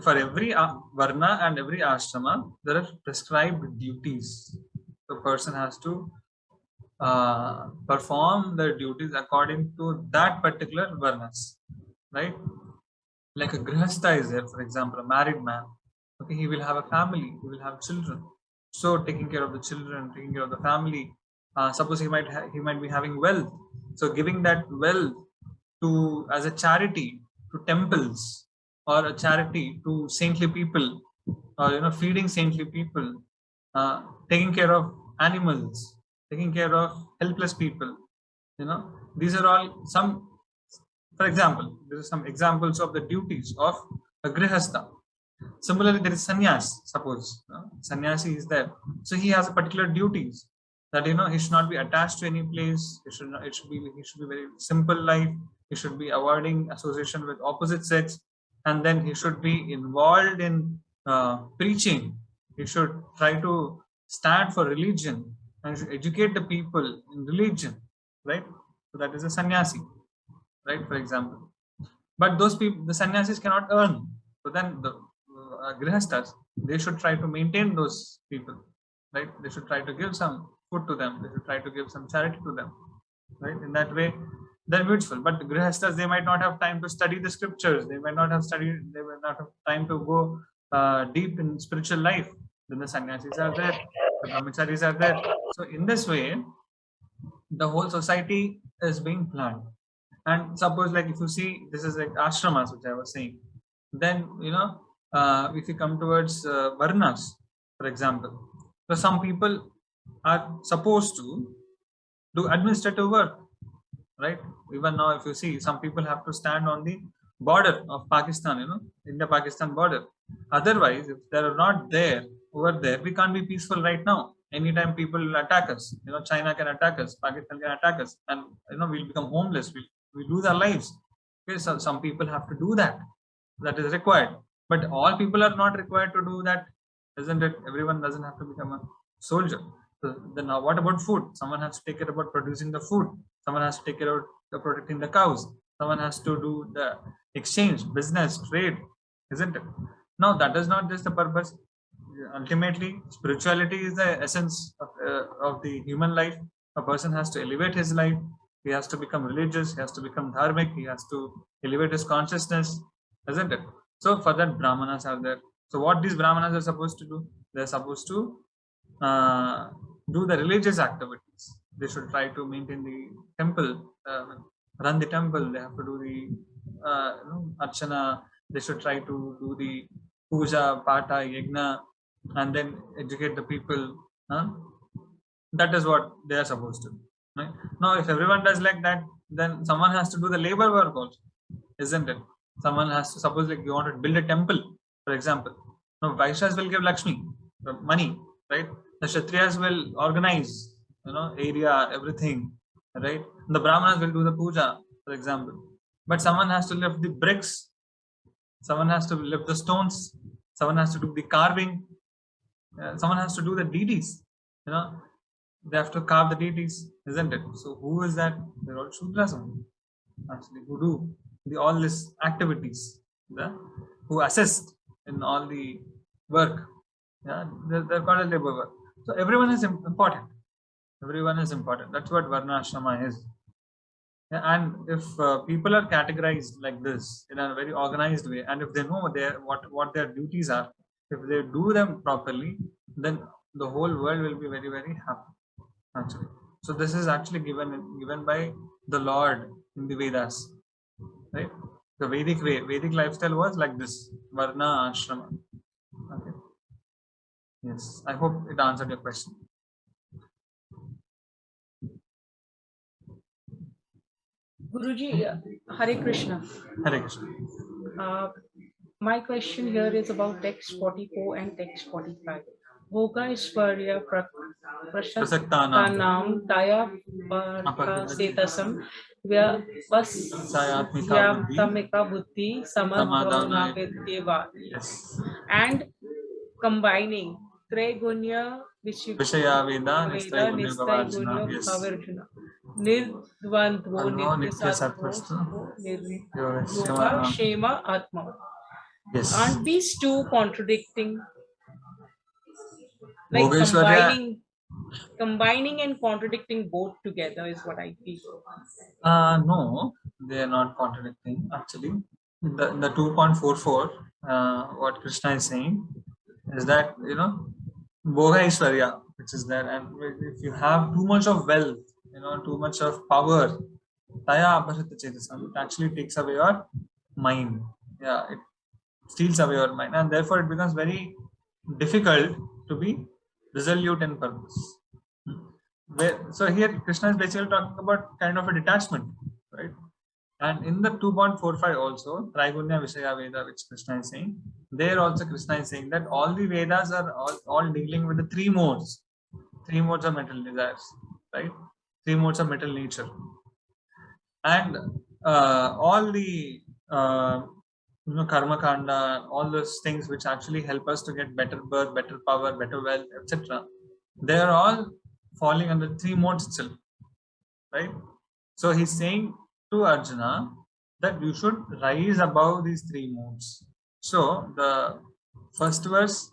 for every Varna and every Ashrama, there are prescribed duties. The person has to perform their duties according to that particular Varnas, right? Like a Grihastha is there, for example, a married man. Okay, he will have a family, he will have children. So taking care of the children, taking care of the family. Suppose he might be having wealth. So giving that wealth to as a charity to temples, or a charity to saintly people, or feeding saintly people, taking care of animals, taking care of helpless people. These are all some. For example, there are some examples of the duties of a grihastha. Similarly, there is sannyas. Suppose sannyasi is there, so he has a particular duties that he should not be attached to any place. He should be very simple life. He should be avoiding association with opposite sex, and then he should be involved in preaching. He should try to stand for religion and should educate the people in religion, right? So that is a sannyasi, right? For example, but those people, the sannyasis, cannot earn. So then the grihasthas, they should try to maintain those people, right? They should try to give some food to them. They should try to give some charity to them, right? In that way, they're mutual. But the grihasthas, they might not have time to study the scriptures. They might not have time to go deep in spiritual life. Then the sannyasis are there, the brahmacharis are there. So in this way, the whole society is being planned. And suppose, like, if you see, this is like ashramas, which I was saying. Then if you come towards varnas, for example, so some people are supposed to do administrative work, right? Even now, if you see, some people have to stand on the border of Pakistan, India-Pakistan border. Otherwise, if they are not there over there, we can't be peaceful right now. Anytime people will attack us, China can attack us, Pakistan can attack us, and we'll become homeless. We lose our lives. Okay, so some people have to do that. That is required. But all people are not required to do that, isn't it? Everyone doesn't have to become a soldier. So then now what about food? Someone has to take care about producing the food. Someone has to take care of protecting the cows. Someone has to do the exchange, business, trade, isn't it? Now that is not just the purpose. Ultimately, spirituality is the essence of the human life. A person has to elevate his life. He has to become religious, he has to become dharmic, he has to elevate his consciousness, isn't it? So for that, Brahmanas are there. So what these Brahmanas are supposed to do? They're supposed to do the religious activities. They should try to maintain the temple, run the temple. They have to do the archana. They should try to do the puja, pata, yajna, and then educate the people. That is what they are supposed to do. Right? Now, if everyone does like that, then someone has to do the labor work also, isn't it? Someone has to, suppose like you want to build a temple, for example. Now, Vaishyas will give Lakshmi, money, right? The Kshatriyas will organize, area, everything, right? The Brahmanas will do the puja, for example. But someone has to lift the bricks, someone has to lift the stones, someone has to do the carving, someone has to do the deities, they have to carve the deities, isn't it? So who is that? They're all Shudras only, actually, who do all these activities, who assist in all the work. Yeah, they're called as labor work. So everyone is important. Everyone is important. That's what Varna Ashrama is. Yeah, and if people are categorized like this in a very organized way, and if they know what their duties are, if they do them properly, then the whole world will be very, very happy. Actually, so this is actually given by the Lord in the Vedas, right? The Vedic way, Vedic lifestyle was like this: Varna Ashrama. Okay. Yes, I hope it answered your question. Guruji, Hare Krishna. Hare Krishna. My question here is about text 44 and text 45. Bhoga Ishwarya Prasaktanam Taya Setasam Vyaptamika Buddhi Samadhavana Vidyeva. Yes. And combining Trigunya Vishaya Veda Nistay Gunya Yes. Nirdvandvo Nityasattvastu Yoga Shema Atma. Yes. Aren't these two contradicting? Like combining and contradicting both together is what I feel. No, they are not contradicting. Actually, the 2.44, what Krishna is saying is that Bhoga Ishwarya, which is there, and if you have too much of wealth, too much of power, Taya Apasita Chetasam, it actually takes away your mind. Yeah, it steals away your mind, and therefore it becomes very difficult to be resolute in purpose. So here Krishna is basically talking about kind of a detachment, right? And in the 2.45 also, Traigunya Vishaya Veda, which Krishna is saying, there also Krishna is saying that all the Vedas are all dealing with the three modes of mental desires, right? Three modes of mental nature. And all the karma kanda, all those things which actually help us to get better birth, better power, better wealth, etc. They are all falling under three modes itself, right? So he's saying to Arjuna that you should rise above these three modes. So the first verse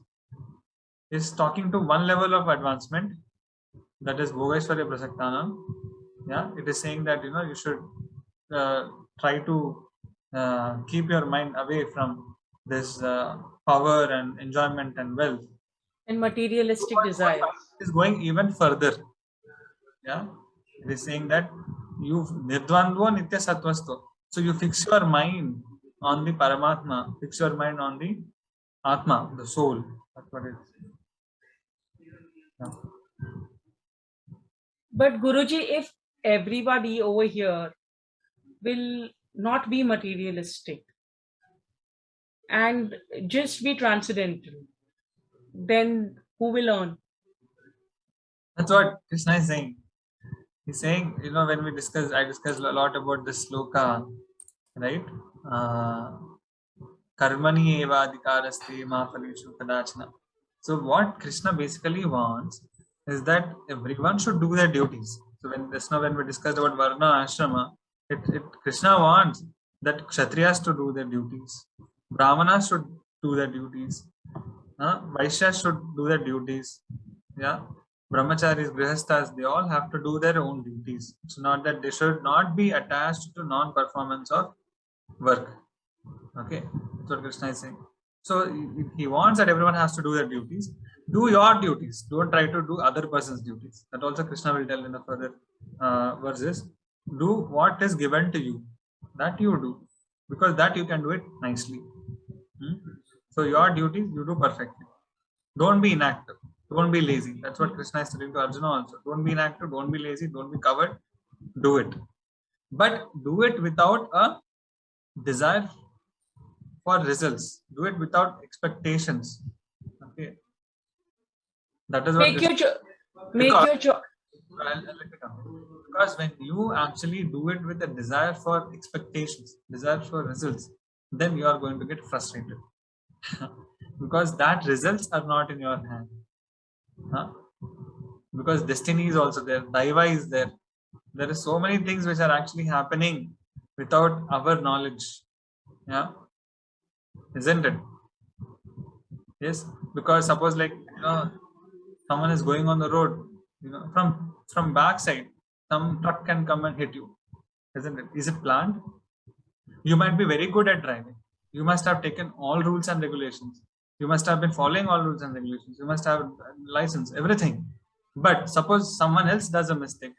is talking to one level of advancement, that is Bhogaishwarya Prasaktanam. Yeah, it is saying that you should try to keep your mind away from this power and enjoyment and wealth and materialistic desires. It is going even further. Yeah, it is saying that you nirdvandvo nitya sattvasto. So you fix your mind on the Paramatma, fix your mind on the Atma, the soul. That's what it is. Yeah. But Guruji, if everybody over here will not be materialistic and just be transcendental, then who will earn? That's what Krishna is saying. He's saying, when I discussed a lot about this sloka, right? Karmani eva adhikaraste ma phaleshu kadachana. So what Krishna basically wants is that everyone should do their duties. So when we discussed about Varna Ashrama, Krishna wants that Kshatriyas to do their duties, Brahmanas should do their duties, Vaishyas should do their duties, yeah, brahmacharis, grihasthas, they all have to do their own duties. It's not that they should not be attached to non-performance of work. Okay, that's what Krishna is saying. So he wants that everyone has to do their duties. Do your duties. Don't try to do other person's duties. That also Krishna will tell in the further verses. Do what is given to you. That you do, because that you can do it nicely. So your duties you do perfectly. Don't be inactive. Don't be lazy. That's what Krishna is telling to Arjuna also. Don't be inactive. Don't be lazy. Don't be covered. Do it. But do it without a desire for results. Do it without expectations. Okay. That is what Make your because when you actually do it with a desire for expectations, desire for results, then you are going to get frustrated. Because that results are not in your hand. Because destiny is also there, Daiva is there. There are so many things which are actually happening without our knowledge. Yeah, isn't it? Yes, because suppose like someone is going on the road, from backside, some truck can come and hit you, isn't it? Is it planned? You might be very good at driving. You must have taken all rules and regulations. You must have been following all rules and regulations. You must have license, everything. But suppose someone else does a mistake.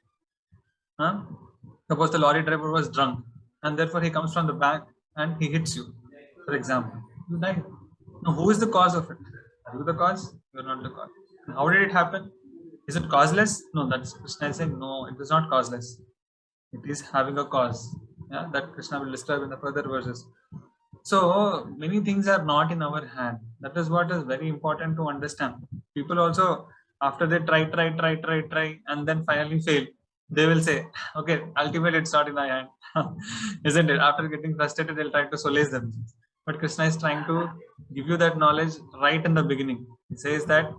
Suppose the lorry driver was drunk and therefore he comes from the back and he hits you, for example. You die. Now, who is the cause of it? Are you the cause? You are not the cause. How did it happen? Is it causeless? No, that's Krishna is saying no, it is not causeless. It is having a cause. Yeah, that Krishna will describe in the further verses. So many things are not in our hand. That is what is very important to understand. People also, after they try and then finally fail, they will say, okay, ultimately it's not in my hand. Isn't it? After getting frustrated, they'll try to solace themselves. But Krishna is trying to give you that knowledge right in the beginning. He says that,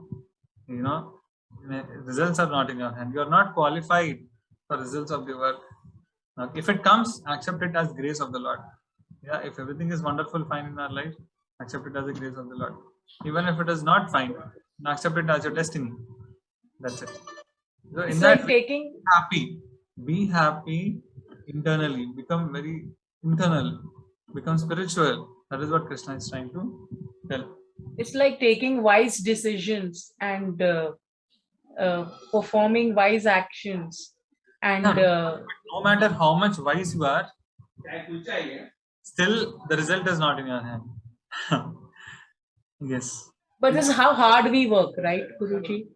results are not in your hand. You are not qualified for results of the work. If it comes, accept it as grace of the Lord. Yeah, if everything is wonderful, fine in our life, accept it as the grace of the Lord. Even if it is not fine, accept it as your destiny. That's it. So in that, be happy internally, become very internal, become spiritual. That is what Krishna is trying to tell. It's like taking wise decisions and performing wise actions. And no matter how much wise you are, still the result is not in your hand. Yes. But this is how hard we work, right, Guruji?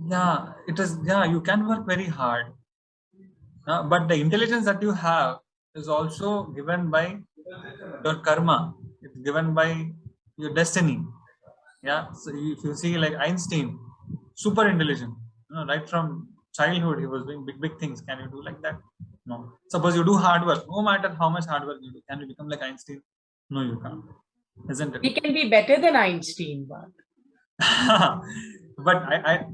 Yeah, it is. Yeah, you can work very hard. But the intelligence that you have is also given by your karma. It's given by your destiny. Yeah. So if you see like Einstein, super intelligent, right from childhood, he was doing big things. Can you do like that? No. Suppose you do hard work, no matter how much hard work you do, can you become like Einstein? No, you can't. Isn't it? He can be better than Einstein, but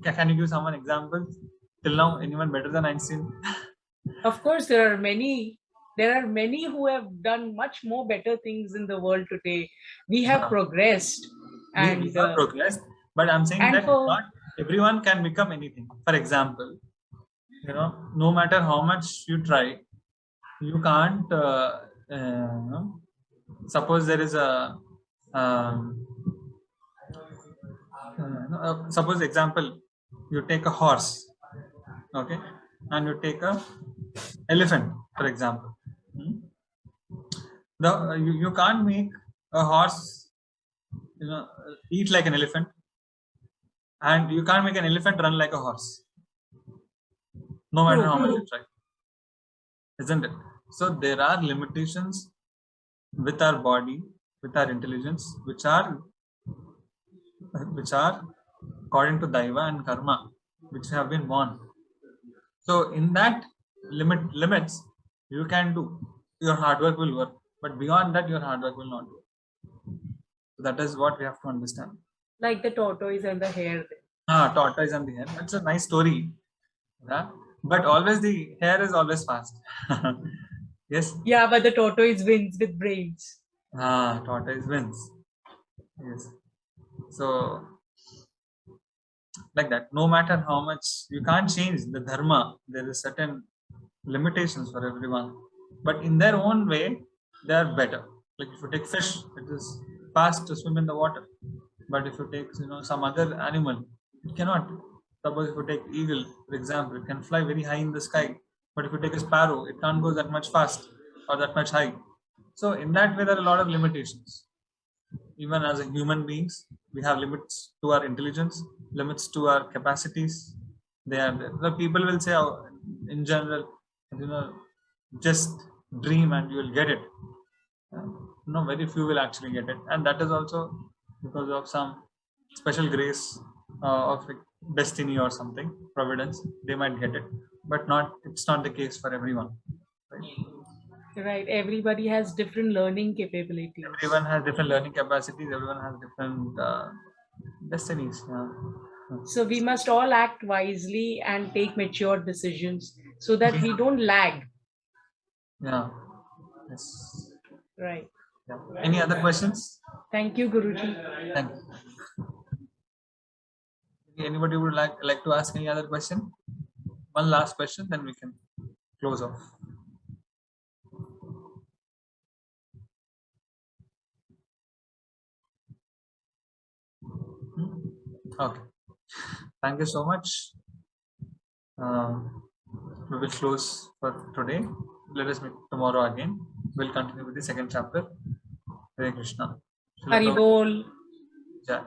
can you give someone examples? Till now, anyone better than Einstein? Of course, there are many. There are many who have done much more better things in the world today. We have progressed. We have progressed, but I'm saying that not everyone can become anything. For example, no matter how much you try, you can't. Suppose there is a. Suppose example, you take a horse, okay, and you take a elephant, for example. You can't make a horse eat like an elephant, and you can't make an elephant run like a horse, no matter how much you try, isn't it? So there are limitations with our body, with our intelligence, which are according to Daiva and Karma, which have been born. So in that limits, you can do. Your hard work will work, but beyond that, your hard work will not work. So that is what we have to understand. Like the tortoise and the hare. Tortoise and the hare. That's a nice story. Yeah? But always the hare is always fast. Yes. Yeah, but the tortoise wins with brains. Tortoise wins. Yes. So like that. No matter how much, you can't change the dharma. There is certain limitations for everyone, but in their own way they are better. Like if you take fish, it is fast to swim in the water, but if you take some other animal, it cannot. Suppose if you take eagle, for example, it can fly very high in the sky, but if you take a sparrow, it can't go that much fast or that much high. So in that way there are a lot of limitations. Even as a human beings, we have limits to our intelligence, limits to our capacities. They are there. The people will say, oh, in general, just dream and you will get it. No, very few will actually get it, and that is also because of some special grace of destiny or something, providence. They might get it, but not. It's not the case for everyone. Right? Right. Everybody has different learning capabilities. Everyone has different learning capacities. Everyone has different destinies. Yeah. So we must all act wisely and take mature decisions so that we don't lag. Yeah. Yes. Right. Yeah. Any other questions? Thank you, Guruji. Thank you. Anybody would like to ask any other question? One last question, then we can close off. Okay. Thank you so much. We will close for today. Let us meet tomorrow again. We'll continue with the second chapter. Hare Krishna. Hari Bol. Jai.